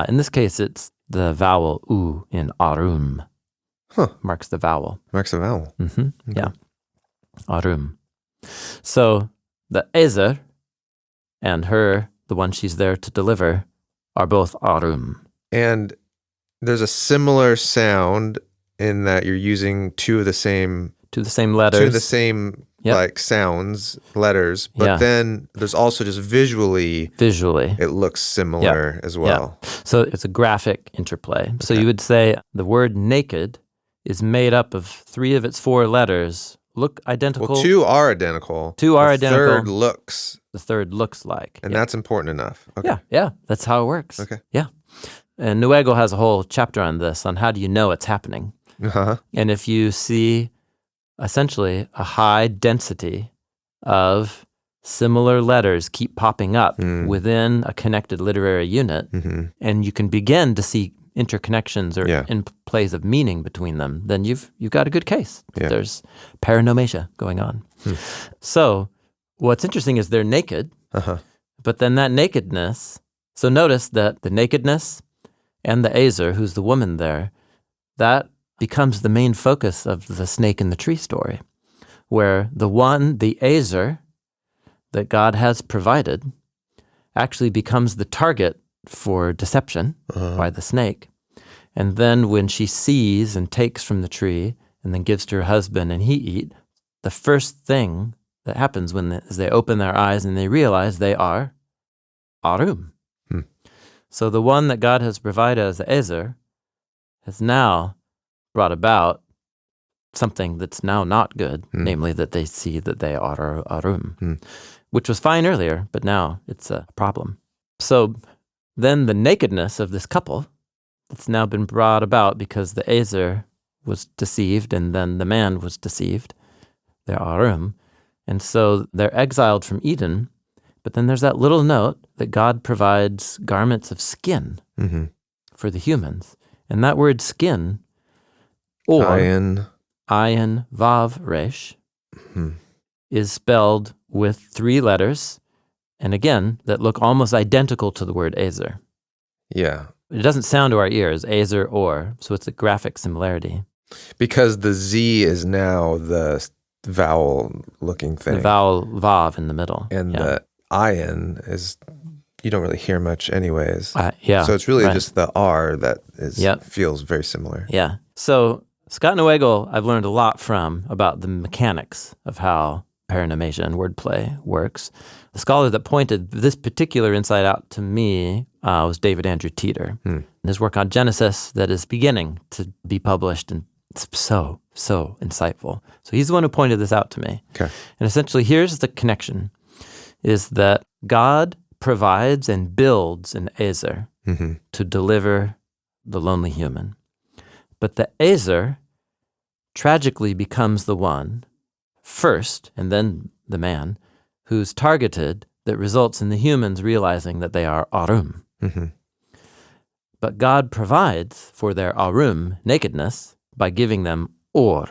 In this case, it's the vowel u in arum. Marks the vowel. Marks the vowel. Okay. Yeah. Arum. So the Ezer and her, the one she's there to deliver, are both arum. And there's a similar sound in that you're using two of the same letters. Two of the same like sounds, letters, but then there's also just visually it looks similar as well. So it's a graphic interplay. So you would say the word naked is made up of 3 of its 4 letters, look identical. Well, 2 are identical. 2 are identical. The 3rd looks like. And that's important enough. Okay. Yeah, that's how it works. Okay. Yeah. And Newegel has a whole chapter on this, on how do you know it's happening. And if you see essentially a high density of similar letters keep popping up within a connected literary unit, and you can begin to see interconnections or interplays of meaning between them, then you've got a good case. There's paranomasia going on. So what's interesting is they're naked, but then that nakedness, so notice that the nakedness and the Ezer, who's the woman there, that becomes the main focus of the snake in the tree story. where the Azer that God has provided actually becomes the target for deception by the snake. And then when she sees and takes from the tree and then gives to her husband and he eat, the first thing that happens is they open their eyes and they realize they are Arum. So the one that God has provided as the Ezer has now brought about something that's now not good, namely that they see that they are Arum, which was fine earlier, but now it's a problem. So then the nakedness of this couple that's now been brought about because the Ezer was deceived and then the man was deceived, they're Arum, and so they're exiled from Eden. But then there's that little note that God provides garments of skin for the humans. And that word skin, or ayin vav resh, is spelled with 3 letters, and again, that look almost identical to the word Ezer. Yeah. It doesn't sound to our ears, Ezer or, so it's a graphic similarity. Because the Z is now the vowel-looking thing. The vowel vav in the middle. And the ayin is, you don't really hear much anyways. So it's really just the R that feels very similar. Yeah. So Scott Newegel, I've learned a lot from about the mechanics of how paronomasia and wordplay works. The scholar that pointed this particular insight out to me was David Andrew Teeter. And his work on Genesis that is beginning to be published, and it's so insightful. So he's the one who pointed this out to me. Okay. And essentially, here's the connection, is that God provides and builds an Ezer to deliver the lonely human. But the Ezer tragically becomes the one first, and then the man, who's targeted, that results in the humans realizing that they are Arum. But God provides for their Arum nakedness by giving them Or,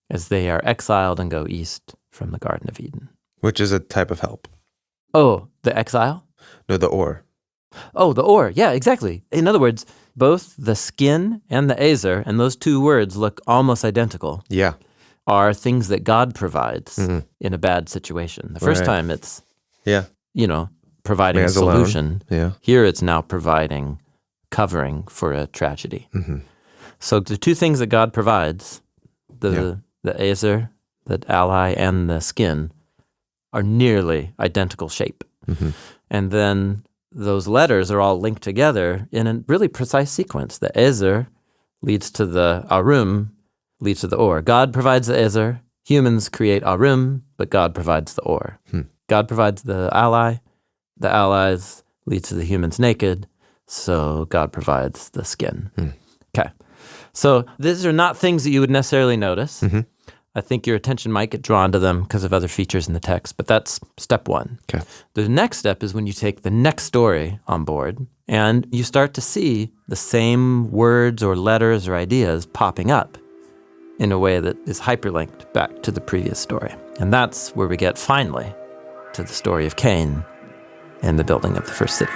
as they are exiled and go east from the Garden of Eden. Which is a type of help. Oh, the exile? No, the Or. Oh, the Or. Yeah, exactly. In other words, both the skin and the Ezer, and those 2 words look almost identical. Yeah. Are things that God provides in a bad situation. The first time it's, providing Man's a solution. Alone. Yeah. Here it's now providing covering for a tragedy. So the 2 things that God provides, the Ezer, the ally, and the skin, are nearly identical shape. And then those letters are all linked together in a really precise sequence. The Ezer leads to the Arum, leads to the Or. God provides the Ezer, humans create Arum, but God provides the Or. God provides the allies lead to the humans naked, so God provides the skin. Okay. So these are not things that you would necessarily notice. I think your attention might get drawn to them because of other features in the text, but that's step 1. Okay. The next step is when you take the next story on board and you start to see the same words or letters or ideas popping up in a way that is hyperlinked back to the previous story. And that's where we get finally to the story of Cain and the building of the first city.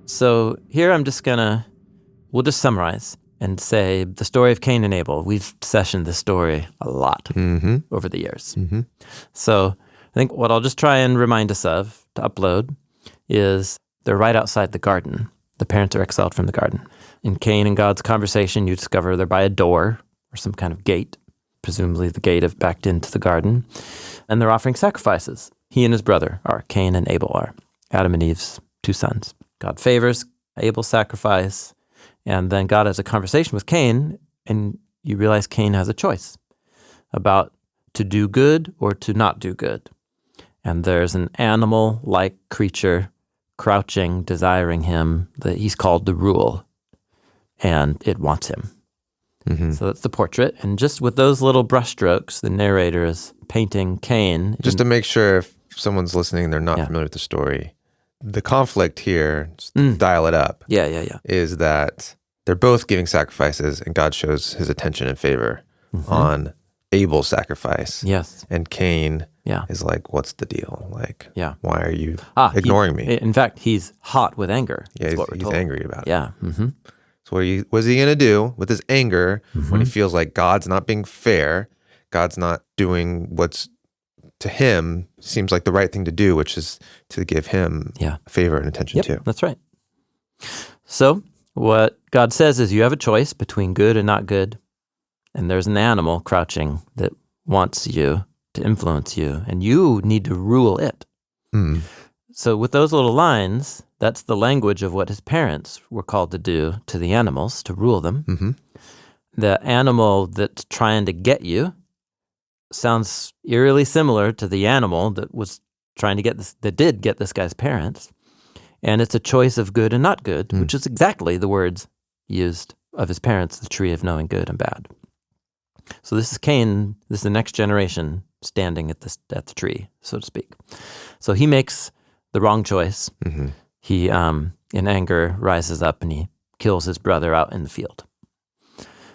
So here we'll just summarize and say the story of Cain and Abel. We've sessioned this story a lot over the years. So I think what I'll just try and remind us of to upload is they're right outside the garden. The parents are exiled from the garden. In Cain and God's conversation, you discover they're by a door or some kind of gate, presumably the gate of backed into the garden, and they're offering sacrifices. He and his brother are, Cain and Abel are, Adam and Eve's 2 sons. God favors Abel's sacrifice, and then God has a conversation with Cain, and you realize Cain has a choice about to do good or to not do good. And there's an animal-like creature crouching, desiring him, that he's called to rule, and it wants him. So that's the portrait. And just with those little brushstrokes, the narrator is painting Cain. Just to make sure if someone's listening and they're not familiar with the story, the conflict here, just to dial it up, is that they're both giving sacrifices, and God shows his attention and favor on Abel's sacrifice. Yes. And Cain is like, what's the deal? Like, why are you ignoring me? In fact, he's hot with anger. Yeah, he's angry about it. Yeah. So what's he going to do with his anger when he feels like God's not being fair, God's not doing what's to him seems like the right thing to do, which is to give him favor and attention too. That's right. So what God says is you have a choice between good and not good, and there's an animal crouching that wants you to influence you, and you need to rule it. So with those little lines, that's the language of what his parents were called to do to the animals, to rule them. The animal that's trying to get you sounds eerily similar to the animal that was trying to get this, that did get this guy's parents. And it's a choice of good and not good, which is exactly the words used of his parents, the tree of knowing good and bad. So this is Cain, this is the next generation standing at the tree, so to speak. So he makes the wrong choice. He, in anger, rises up and he kills his brother out in the field.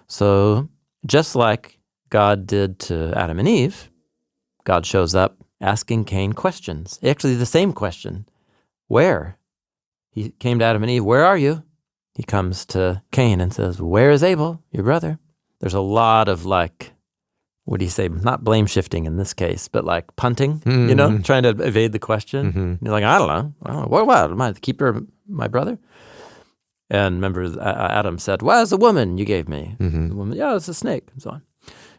So just like God did to Adam and Eve, God shows up asking Cain questions. Actually, the same question. Where? He came to Adam and Eve, where are you? He comes to Cain and says, where is Abel, your brother? There's a lot of what do you say? Not blame shifting in this case, but like punting, trying to evade the question. You're like, I don't know. What? Am I the keeper of my brother? And remember, Adam said, well, it's a woman you gave me. The woman, it's a snake, and so on.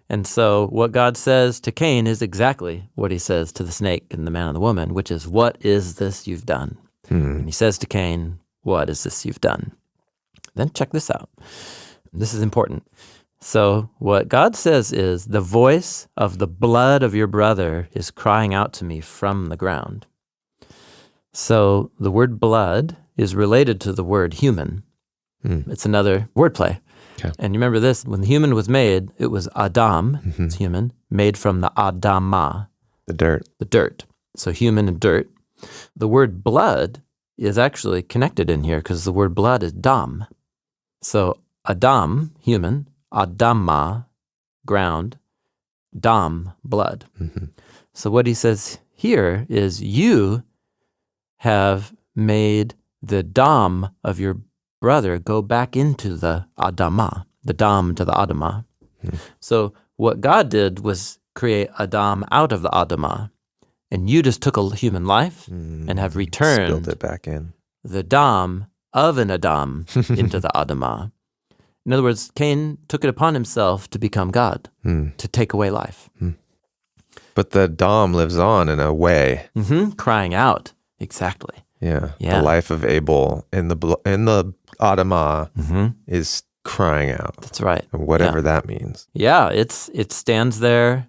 And so what God says to Cain is exactly what he says to the snake and the man and the woman, which is, what is this you've done? And he says to Cain, what is this you've done? Then check this out. This is important. So what God says is, the voice of the blood of your brother is crying out to me from the ground. So the word blood is related to the word human. It's another wordplay. Okay. And you remember this, when the human was made, it was Adam, it's human, made from the Adamah. The dirt. The dirt. So human and dirt. The word blood is actually connected in here because the word blood is dam. So Adam, human, Adamah, ground, dam, blood. So what he says here is, you have made the dam of your brother go back into the Adamah, the dam to the Adamah. So what God did was create Adam out of the Adamah, and you just took a human life and have returned Spilled it back in. the dam of an Adam into the Adamah. In other words, Cain took it upon himself to become God, to take away life. But the Dom lives on in a way. Crying out, exactly. Yeah. The life of Abel in the Adamah is crying out. That's right. Whatever that means. Yeah, it stands there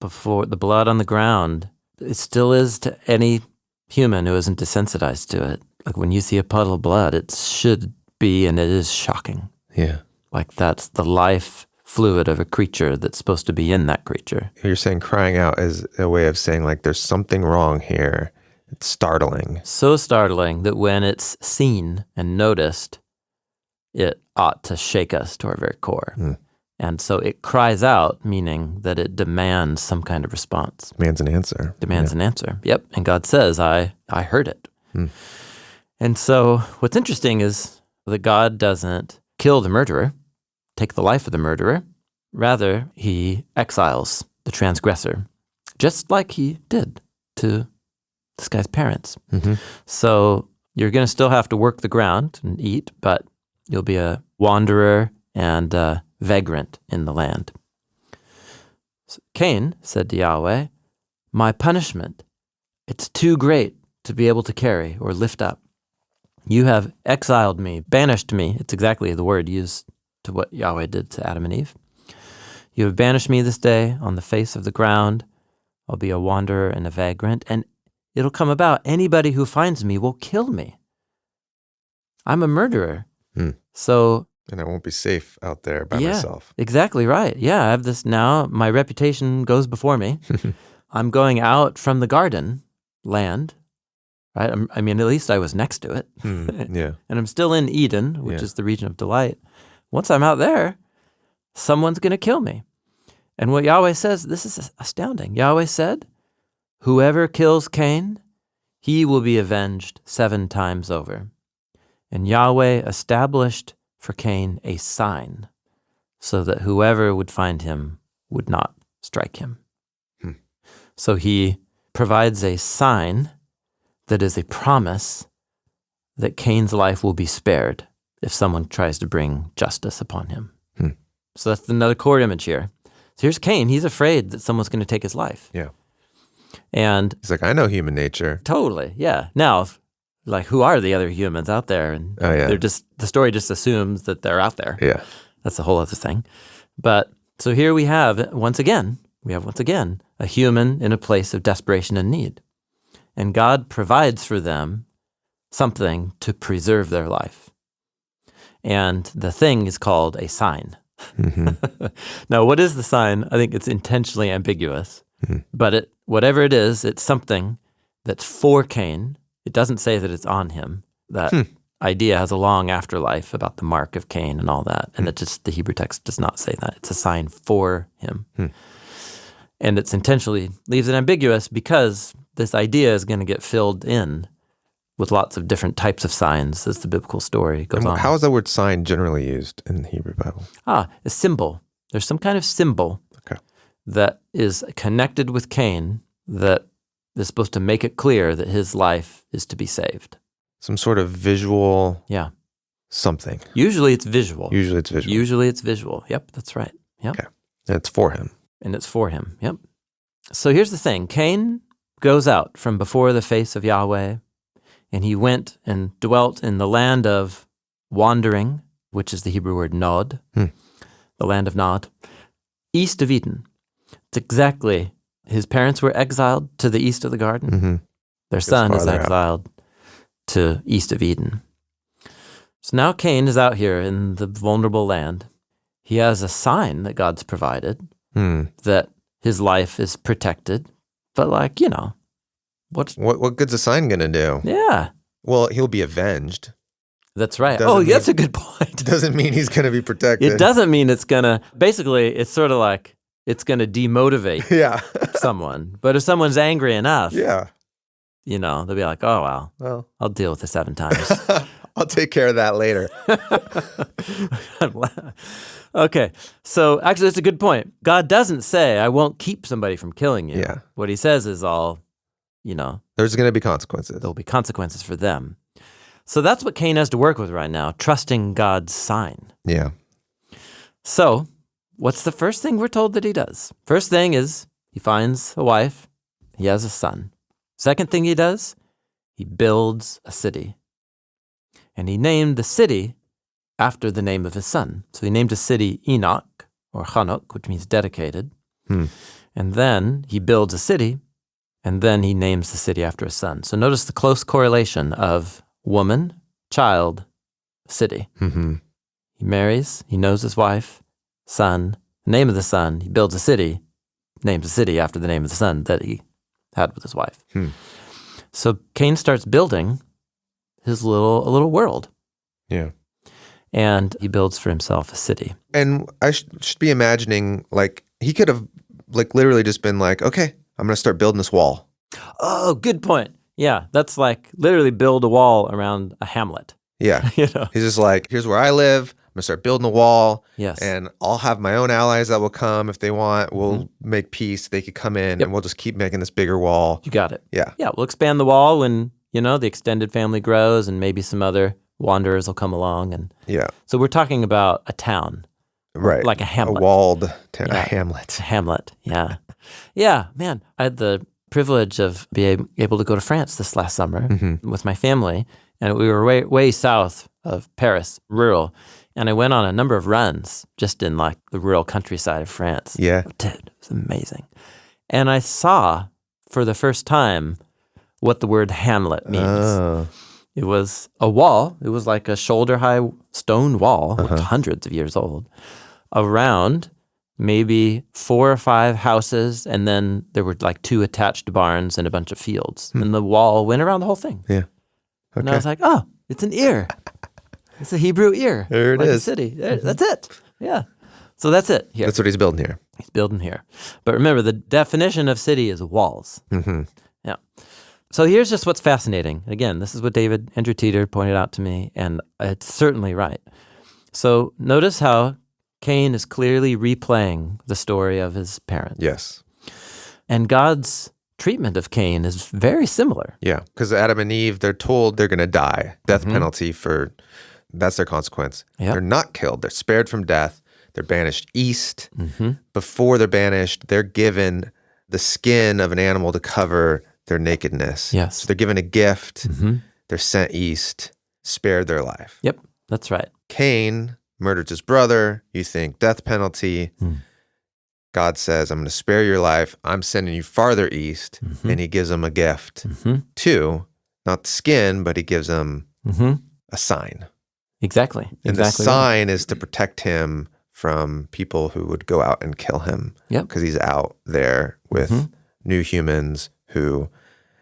before the blood on the ground. It still is to any human who isn't desensitized to it. Like when you see a puddle of blood, it should be, and it is shocking. Yeah. Like that's the life fluid of a creature that's supposed to be in that creature. You're saying crying out is a way of saying like there's something wrong here. It's startling. So startling that when it's seen and noticed, it ought to shake us to our very core. And so it cries out, meaning that it demands some kind of response. Demands an answer. Demands an answer. Yep. And God says, I heard it. And so what's interesting is that God doesn't kill the murderer, take the life of the murderer. Rather, he exiles the transgressor, just like he did to this guy's parents. So you're going to still have to work the ground and eat, but you'll be a wanderer and a vagrant in the land. So Cain said to Yahweh, my punishment, it's too great to be able to carry or lift up. You have exiled me, banished me. It's exactly the word used to what Yahweh did to Adam and Eve. You have banished me this day on the face of the ground. I'll be a wanderer and a vagrant. And it'll come about. Anybody who finds me will kill me. I'm a murderer. So... And I won't be safe out there by yeah, myself. Exactly right. Yeah, I have this now. My reputation goes before me. I'm going out from the garden land, right? I mean, at least I was next to it. Yeah. And I'm still in Eden, which is the region of delight. Once I'm out there, someone's going to kill me. And what Yahweh says, this is astounding. Yahweh said, whoever kills Cain, he will be avenged 7 times over. And Yahweh established for Cain a sign so that whoever would find him would not strike him. So he provides a sign that is a promise that Cain's life will be spared if someone tries to bring justice upon him. So that's another core image here. So here's Cain. He's afraid that someone's going to take his life. Yeah. And he's like, I know human nature. Totally, yeah. Now, like, who are the other humans out there? And they're just, the story just assumes that they're out there. Yeah. That's a whole other thing. But so here we have, once again, a human in a place of desperation and need. And God provides for them something to preserve their life. And the thing is called a sign. Now, what is the sign? I think it's intentionally ambiguous. But whatever it is, it's something that's for Cain. It doesn't say that it's on him. That idea has a long afterlife about the mark of Cain and all that. And the Hebrew text does not say that. It's a sign for him. And it's intentionally leaves it ambiguous because this idea is going to get filled in with lots of different types of signs as the biblical story goes on. How is the word sign generally used in the Hebrew Bible? A symbol. There's some kind of symbol that is connected with Cain that is supposed to make it clear that his life is to be saved. Some sort of visual something. Usually it's visual. Usually it's visual. Yep, that's right. Yep. Okay. And it's for him. Yep. So here's the thing. Cain goes out from before the face of Yahweh, and he went and dwelt in the land of wandering, which is the Hebrew word Nod, the land of Nod, east of Eden. It's exactly, his parents were exiled to the east of the garden. Their son is exiled to east of Eden. So now Cain is out here in the vulnerable land. He has a sign that God's provided that his life is protected. But what good's a sign going to do? Yeah. Well, he'll be avenged. That's right. That's a good point. Doesn't mean he's going to be protected. It doesn't mean it's going to, basically, it's sort of like it's going to demotivate someone. But if someone's angry enough, they'll be like, oh, well, I'll deal with it 7 times. I'll take care of that later. Okay. So actually, that's a good point. God doesn't say, I won't keep somebody from killing you. Yeah. What he says is there's going to be consequences. There'll be consequences for them. So that's what Cain has to work with right now, trusting God's sign. Yeah. So what's the first thing we're told that he does? First thing is he finds a wife. He has a son. Second thing he does, he builds a city. And he named the city after the name of his son. So he named a city Enoch, or Chanuk, which means dedicated. And then he builds a city, and then he names the city after his son. So notice the close correlation of woman, child, city. He marries, he knows his wife, son, the name of the son, he builds a city, names the city after the name of the son that he had with his wife. So Cain starts building a little world. Yeah. And he builds for himself a city. And I should be imagining, he could have, literally just been like, okay, I'm going to start building this wall. Oh, good point. Yeah, that's literally build a wall around a hamlet. Yeah. He's just like, here's where I live. I'm going to start building a wall. Yes. And I'll have my own allies that will come if they want. We'll make peace. They could come in and we'll just keep making this bigger wall. You got it. Yeah. Yeah, we'll expand the wall when, the extended family grows and maybe some other wanderers will come along. And so we're talking about a town. Right. Like a hamlet. A walled town. A hamlet. A hamlet, yeah. Yeah, man. I had the privilege of being able to go to France this last summer with my family. And we were way south of Paris, rural. And I went on a number of runs just in the rural countryside of France. Yeah. Dude, it was amazing. And I saw for the first time what the word hamlet means. Oh. It was a wall. It was like a shoulder-high stone wall, hundreds of years old, around maybe 4 or 5 houses, and then there were like 2 attached barns and a bunch of fields. And the wall went around the whole thing. Yeah. Okay. And I was like, oh, it's an ear. It's a Hebrew ear. There it like is. A city. That's it. Yeah. So that's it here. That's what he's building here. He's building here. But remember, the definition of city is walls. Mm-hmm. Yeah. So here's just what's fascinating. Again, this is what David Andrew Teeter pointed out to me, and it's certainly right. So notice how Cain is clearly replaying the story of his parents. Yes. And God's treatment of Cain is very similar. Yeah, because Adam and Eve, they're told they're going to die. Death penalty that's their consequence. Yep. They're not killed. They're spared from death. They're banished east. Before they're banished, they're given the skin of an animal to cover their nakedness. Yes. So they're given a gift. They're sent east, spared their life. Yep, that's right. Cain murdered his brother. You think death penalty. God says, I'm going to spare your life. I'm sending you farther east. And he gives him a gift too. Not the skin, but he gives him a sign. Exactly. And the sign is to protect him from people who would go out and kill him. Yep. Because he's out there with new humans who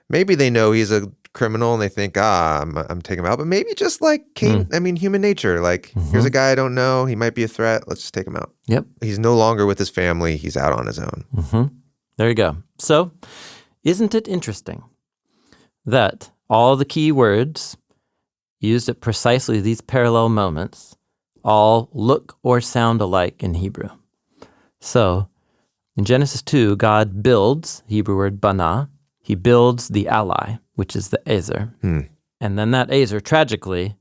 maybe they know he's a criminal and they think, I'm taking him out. But maybe just like Cain, human nature. Like, here's a guy I don't know. He might be a threat. Let's just take him out. Yep. He's no longer with his family. He's out on his own. There you go. So, isn't it interesting that all the key words used at precisely these parallel moments all look or sound alike in Hebrew? So, in Genesis 2, God builds, Hebrew word bana, he builds the ally, which is the ezer. And then that ezer, tragically,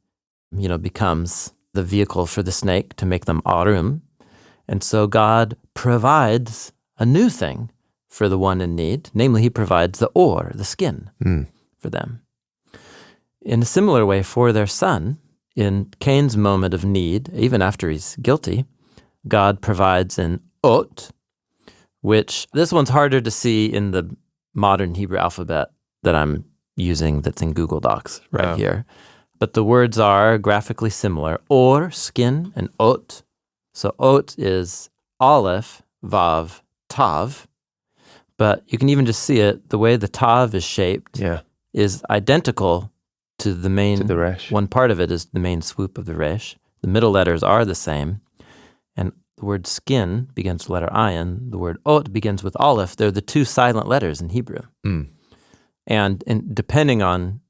becomes the vehicle for the snake to make them arum. And so God provides a new thing for the one in need. Namely, he provides the or, the skin, for them. In a similar way, for their son, in Cain's moment of need, even after he's guilty, God provides an ot, which this one's harder to see in the modern Hebrew alphabet that I'm using that's in Google Docs right here. But the words are graphically similar. Or, skin, and ot. So ot is aleph, vav, tav. But you can even just see it, the way the tav is shaped is identical to the main, to the resh. One part of it is the main swoop of the resh. The middle letters are the same. And the word skin begins with the letter ayin. The word ot begins with aleph. They're the 2 silent letters in Hebrew. And depending on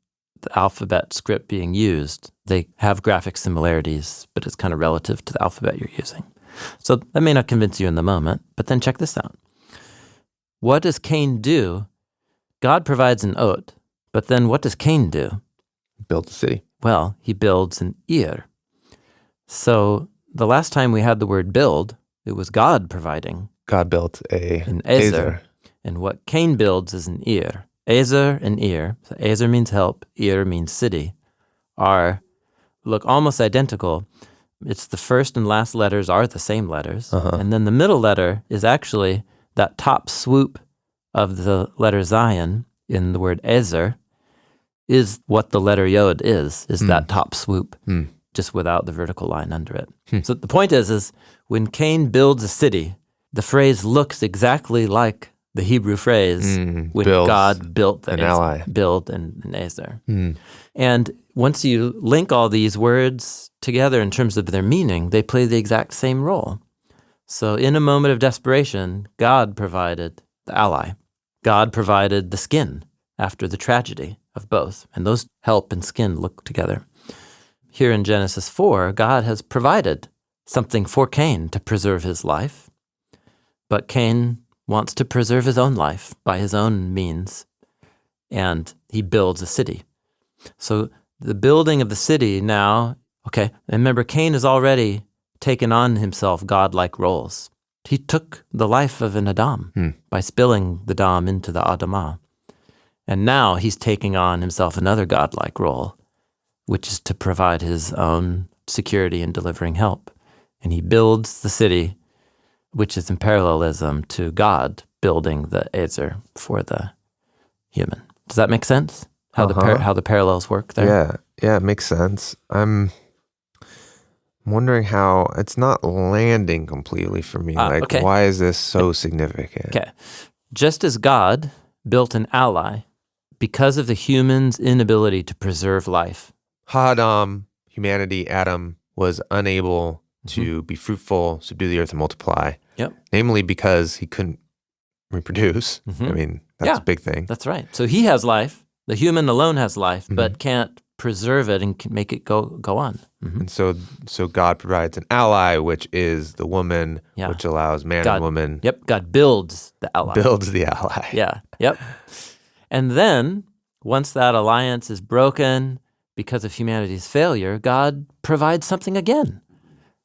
the alphabet script being used, they have graphic similarities, but it's kind of relative to the alphabet you're using. So that may not convince you in the moment, but then check this out. What does Cain do? God provides an ot, but then what does Cain do? Build the city. Well, he builds an ir. So the last time we had the word build, it was God providing. God built an ezer. And what Cain builds is an ir. Ezer and ir. So ezer means help, ir means city, look almost identical. It's the first and last letters are the same letters. And then the middle letter is actually that top swoop of the letter Zion in the word ezer is what the letter Yod is that top swoop, just without the vertical line under it. So the point is when Cain builds a city, the phrase looks exactly like the Hebrew phrase when God built an ally. Build an ezer. And once you link all these words together in terms of their meaning, they play the exact same role. So in a moment of desperation, God provided the ally. God provided the skin after the tragedy of both. And those help and skin look together. Here in Genesis 4, God has provided something for Cain to preserve his life. But Cain wants to preserve his own life by his own means. And he builds a city. So the building of the city now, and remember, Cain has already taken on himself godlike roles. He took the life of an Adam by spilling the dam into the Adamah. And now he's taking on himself another godlike role, which is to provide his own security in delivering help. And he builds the city, which is in parallelism to God building the ezer for the human. Does that make sense? How how the parallels work there? Yeah, it makes sense. I'm wondering how it's not landing completely for me. Okay. Why is this so significant? Okay. Just as God built an ally because of the human's inability to preserve life. Adam, humanity, Adam, was unable to be fruitful, subdue the earth, and multiply. Yep. Namely because he couldn't reproduce. I mean, that's a big thing. That's right. So he has life. The human alone has life, but can't preserve it and can make it go on. And so God provides an ally, which is the woman, which allows man and woman. Yep. God builds the ally. Builds the ally. Yeah. Yep. And then once that alliance is broken because of humanity's failure, God provides something again.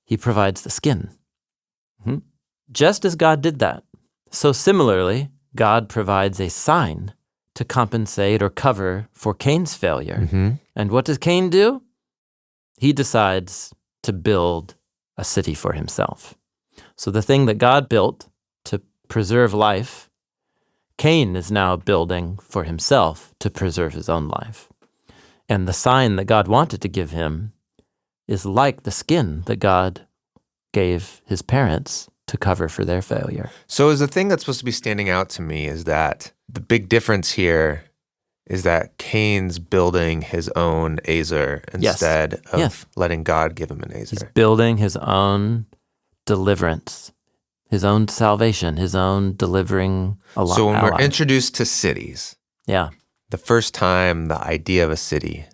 He provides the skin. Just as God did that, so similarly, God provides a sign to compensate or cover for Cain's failure. And what does Cain do? He decides to build a city for himself. So the thing that God built to preserve life, Cain is now building for himself to preserve his own life. And the sign that God wanted to give him is like the skin that God gave his parents to cover for their failure. So is the thing that's supposed to be standing out to me is that the big difference here is that Cain's building his own Azer instead of letting God give him an Azer. He's building his own deliverance, his own salvation, his own delivering ally. So when we're introduced to cities, the first time the idea of a city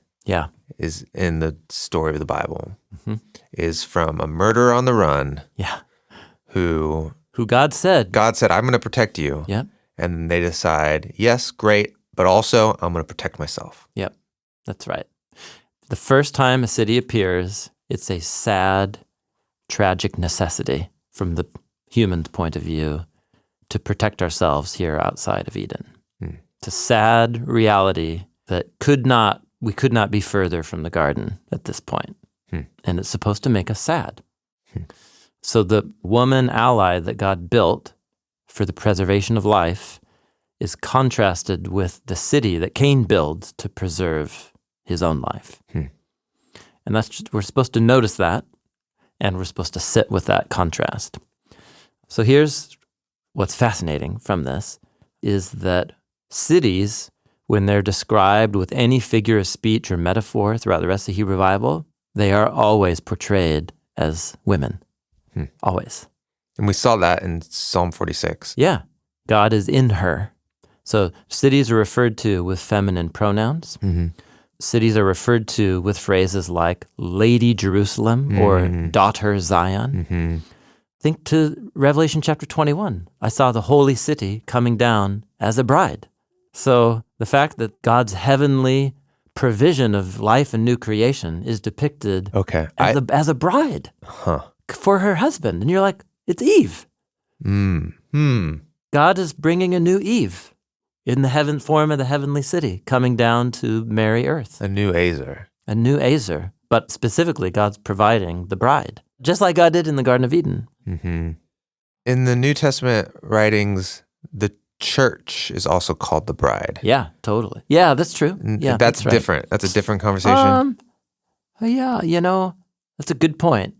is in the story of the Bible is from a murderer on the run who God said, I'm going to protect you. Yep. And they decide, yes, great, but also I'm going to protect myself. Yep, that's right. The first time a city appears, it's a sad, tragic necessity from the human's point of view to protect ourselves here outside of Eden. It's a sad reality that we could not be further from the garden at this point. And it's supposed to make us sad. So the woman ally that God built for the preservation of life is contrasted with the city that Cain builds to preserve his own life. And we're supposed to notice that, and we're supposed to sit with that contrast. So here's what's fascinating from this, is that cities, when they're described with any figure of speech or metaphor throughout the rest of the Hebrew Bible, they are always portrayed as women. Always. And we saw that in Psalm 46. Yeah. God is in her. So cities are referred to with feminine pronouns. Cities are referred to with phrases like Lady Jerusalem or Daughter Zion. Think to Revelation chapter 21. I saw the holy city coming down as a bride. So the fact that God's heavenly provision of life and new creation is depicted as a bride for her husband. And you're like, it's Eve. God is bringing a new Eve in the form of the heavenly city coming down to marry earth. A new Azer. A new Azer. But specifically, God's providing the bride, just like God did in the Garden of Eden. In the New Testament writings, the church is also called the bride. Yeah, totally. Yeah, that's true. Yeah, that's right. different. That's a different conversation. Yeah, that's a good point.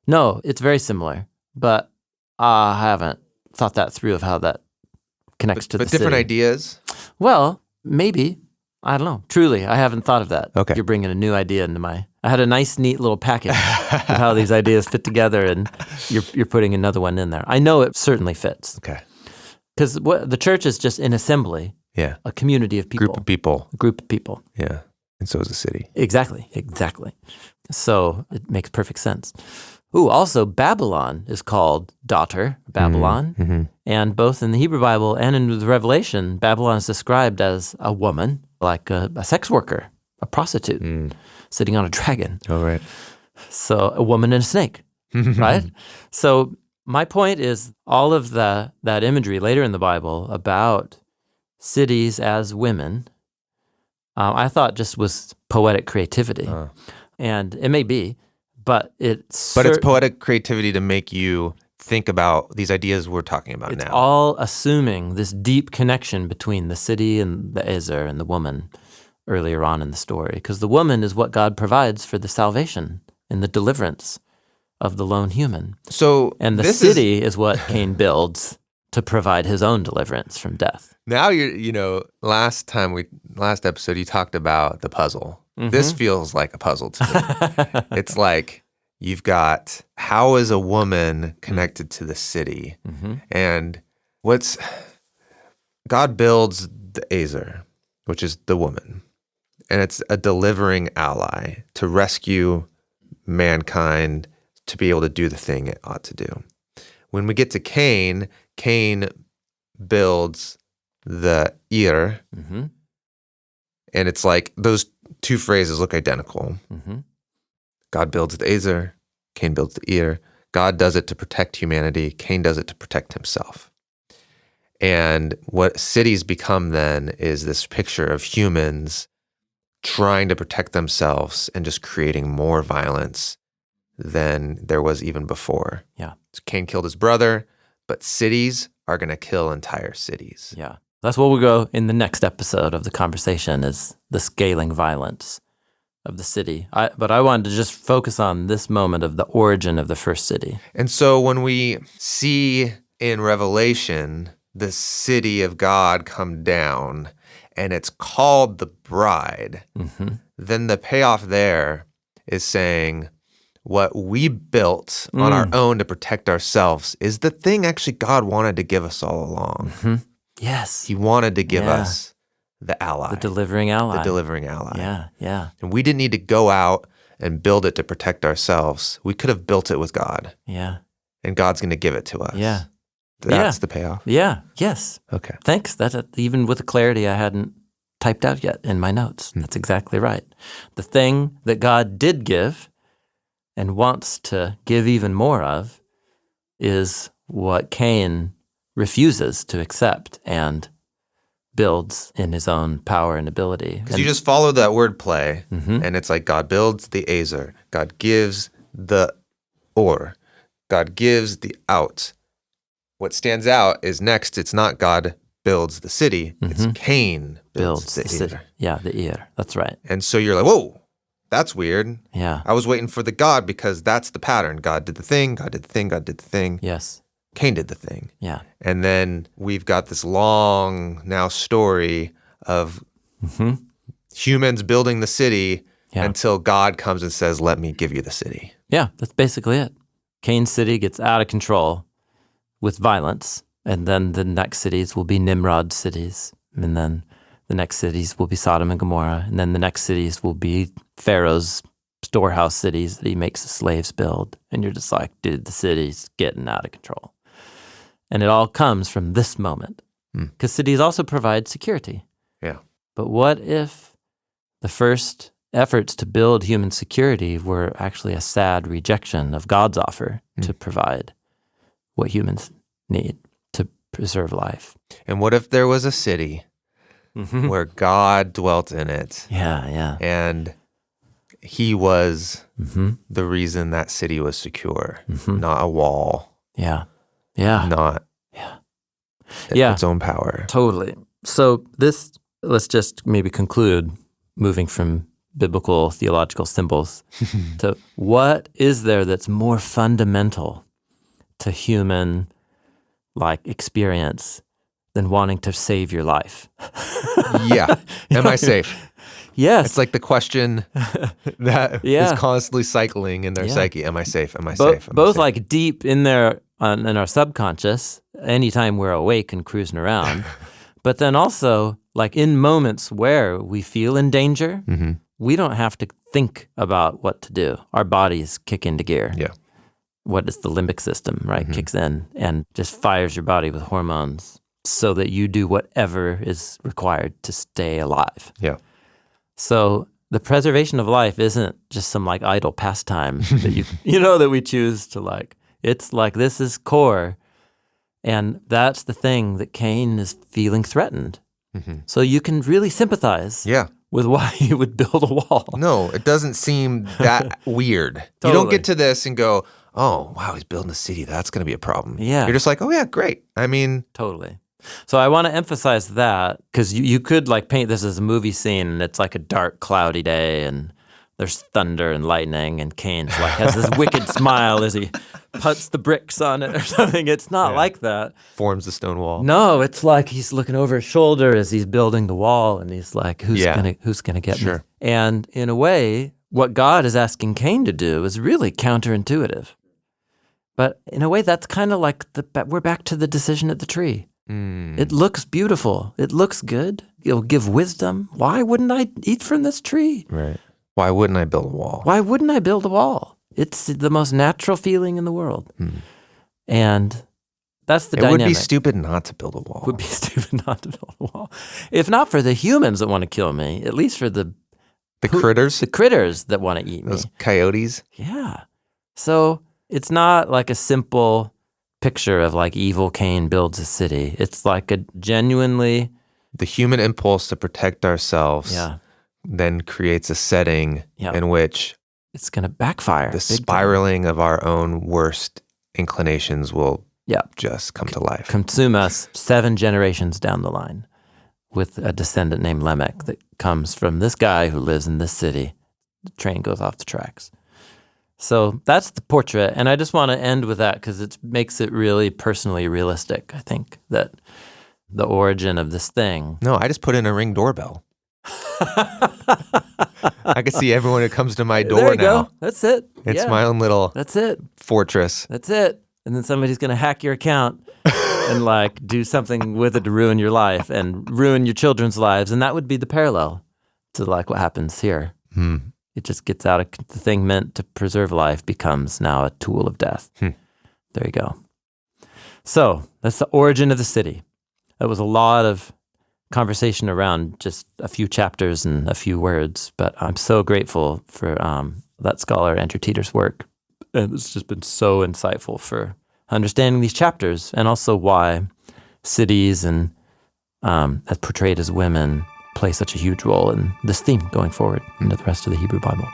No, it's very similar, but I haven't thought that through of how that connects to the city. But different ideas? Well, maybe. I don't know. Truly, I haven't thought of that. Okay. You're bringing a new idea into I had a nice, neat little package of how these ideas fit together, and you're putting another one in there. I know it certainly fits. Okay. Because the church is just an assembly. Yeah. A community of people. Group of people. A group of people. Yeah. And so is a city. Exactly. So it makes perfect sense. Ooh, also Babylon is called daughter Babylon. And both in the Hebrew Bible and in the Revelation, Babylon is described as a woman, like a sex worker, a prostitute, sitting on a dragon. Oh, right. So a woman and a snake, right? So my point is all of that imagery later in the Bible about cities as women, I thought just was poetic creativity. And it may be, but it's poetic creativity to make you think about these ideas we're talking about It's now. all assuming this deep connection between the city and the Ezer and the woman earlier on in the story, because the woman is what God provides for the salvation and the deliverance of the lone human. So And the this city is what Cain builds to provide his own deliverance from death. Now last episode you talked about the puzzle. Mm-hmm. This feels like a puzzle to me. It's like you've got, how is a woman connected to the city? Mm-hmm. And God builds the Ezer, which is the woman. And it's a delivering ally to rescue mankind to be able to do the thing it ought to do. When we get to Cain, Cain builds the Ir, Mm-hmm. and it's like those two phrases look identical. Mm-hmm. God builds the Ezer, Cain builds the Ir. God does it to protect humanity, Cain does it to protect himself. And what cities become then is this picture of humans trying to protect themselves and just creating more violence than there was even before. Yeah. So Cain killed his brother, but cities are going to kill entire cities. Yeah. That's where we'll go in the next episode of the conversation, is the scaling violence of the city. But I wanted to just focus on this moment of the origin of the first city. And so when we see in Revelation the city of God come down and it's called the bride, Mm-hmm. then the payoff there is saying what we built on our own to protect ourselves is the thing actually God wanted to give us all along. Mm-hmm. Yes. He wanted to give us the ally. The delivering ally. The delivering ally. Yeah, yeah, And we didn't need to go out and build it to protect ourselves. We could have built it with God. yeah, And God's going to give it to us. yeah. That's the payoff. Yeah, yes. Okay. Thanks. That's even with the clarity I hadn't typed out yet in my notes. That's exactly right. The thing that God did give and wants to give even more of is what Cain refuses to accept and builds in his own power and ability. Because you just follow that wordplay, Mm-hmm. and it's like God builds the Ezer, God gives the Or, God gives the out. What stands out is next, it's not God builds the city, it's Cain builds the city. Ezer. Yeah, the ear. That's right. And so you're like, whoa, that's weird. Yeah. I was waiting for the God because that's the pattern. God did the thing, God did the thing, God did the thing. Yes. Cain did the thing. Yeah. And then we've got this long now story of humans building the city until God comes and says, let me give you the city. Yeah, that's basically it. Cain's city gets out of control with violence, and then the next cities will be Nimrod cities, and then the next cities will be Sodom and Gomorrah, and then the next cities will be Pharaoh's storehouse cities that he makes the slaves build. And you're just like, dude, the city's getting out of control. And it all comes from this moment, because cities also provide security. Yeah. But what if the first efforts to build human security were actually a sad rejection of God's offer to provide what humans need to preserve life? And what if there was a city where God dwelt in it Yeah, yeah. and he was the reason that city was secure, not a wall, Yeah. Yeah. not its own power. Totally. So let's just maybe conclude, moving from biblical theological symbols to what is there that's more fundamental to human experience than wanting to save your life? Yeah. Am I safe? Yes. It's like the question that is constantly cycling in their psyche. Am I safe? Am I safe? Am I Both safe? like deep in there in our subconscious, anytime we're awake and cruising around, but then also like in moments where we feel in danger, we don't have to think about what to do. Our bodies kick into gear. Yeah. What is the limbic system, right? Kicks in and just fires your body with hormones so that you do whatever is required to stay alive. Yeah. So the preservation of life isn't just some like idle pastime that that we choose to like. It's like this is core, and that's the thing that Cain is feeling threatened. So you can really sympathize with why he would build a wall. No, it doesn't seem that weird. You Totally. don't get to this and go, oh, wow, he's building a city. That's going to be a problem. Yeah. You're just like, oh, yeah, great. I mean, Totally. So I want to emphasize that because you could like paint this as a movie scene and it's like a dark, cloudy day and there's thunder and lightning and Cain's like has this wicked smile as he puts the bricks on it or something. It's not like that. forms the stone wall. No, it's like he's looking over his shoulder as he's building the wall and he's like, who's gonna get me? And in a way, what God is asking Cain to do is really counterintuitive. But in a way, that's kind of like we're back to the decision at the tree. It looks beautiful. It looks good. It'll give wisdom. Why wouldn't I eat from this tree? Right. Why wouldn't I build a wall? Why wouldn't I build a wall? It's the most natural feeling in the world. And that's the dynamic. It would be stupid not to build a wall. It would be stupid not to build a wall. If not for the humans that want to kill me, at least for the critters? The critters that want to eat me. Those coyotes? Yeah. So it's not like a simple picture of like evil Cain builds a city. It's like a genuinely... The human impulse to protect ourselves then creates a setting in which... It's going to backfire. The spiraling of our own worst inclinations will just come to life. Consume us 7 generations down the line with a descendant named Lamech that comes from this guy who lives in this city. The train goes off the tracks. So that's the portrait, and I just want to end with that because it makes it really personally realistic, I think, that the origin of this thing. No, I just put in a Ring doorbell. I can see everyone who comes to my door there you now. Go. That's it. It's my own little fortress. That's it. And then somebody's going to hack your account and like do something with it to ruin your life and ruin your children's lives, and that would be the parallel to like what happens here. It just gets out of the thing meant to preserve life becomes now a tool of death. There you go. So that's the origin of the city. That was a lot of conversation around just a few chapters and a few words, but I'm so grateful for that scholar Andrew Teeter's work. And it's just been so insightful for understanding these chapters and also why cities and as portrayed as women play such a huge role in this theme going forward into the rest of the Hebrew Bible.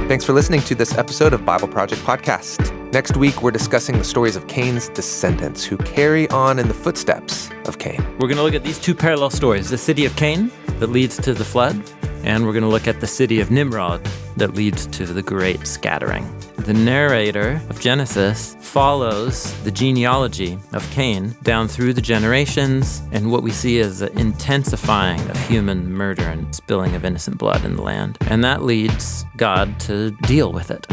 Thanks for listening to this episode of Bible Project Podcast. Next week, we're discussing the stories of Cain's descendants who carry on in the footsteps of Cain. We're going to look at these 2 parallel stories, the city of Cain that leads to the flood, and we're going to look at the city of Nimrod that leads to the great scattering. The narrator of Genesis follows the genealogy of Cain down through the generations, and what we see is an intensifying of human murder and spilling of innocent blood in the land. And that leads God to deal with it.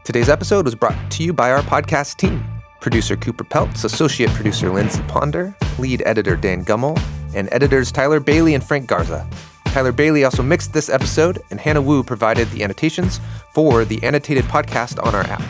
Today's episode was brought to you by our podcast team. Producer Cooper Peltz, associate producer Lindsay Ponder, lead editor Dan Gummel, and editors Tyler Bailey and Frank Garza. Tyler Bailey also mixed this episode, and Hannah Wu provided the annotations for the annotated podcast on our app.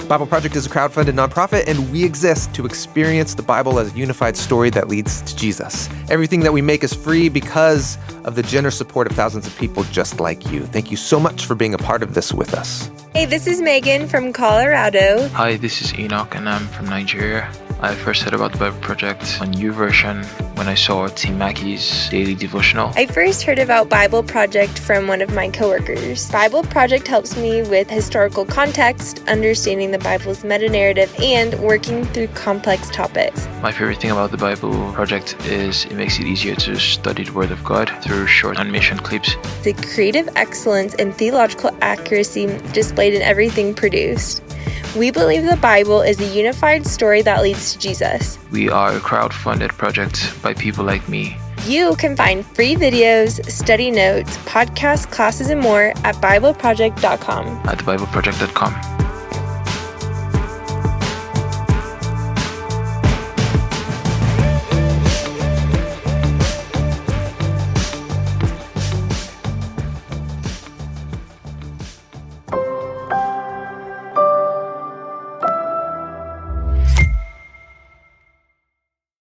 Bible Project is a crowdfunded nonprofit, and we exist to experience the Bible as a unified story that leads to Jesus. Everything that we make is free because of the generous support of thousands of people just like you. Thank you so much for being a part of this with us. Hey, this is Megan from Colorado. Hi, this is Enoch, and I'm from Nigeria. I first heard about the Bible Project on YouVersion when I saw Tim Mackey's daily devotional. I first heard about Bible Project from one of my coworkers. Bible Project helps me with historical context, understanding the Bible's meta-narrative, and working through complex topics. My favorite thing about the Bible Project is it makes it easier to study the Word of God through short animation clips. The creative excellence and theological accuracy displayed in everything produced. We believe the Bible is a unified story that leads to Jesus. We are a crowd-funded project by people like me. You can find free videos, study notes, podcasts, classes, and more at BibleProject.com. At BibleProject.com.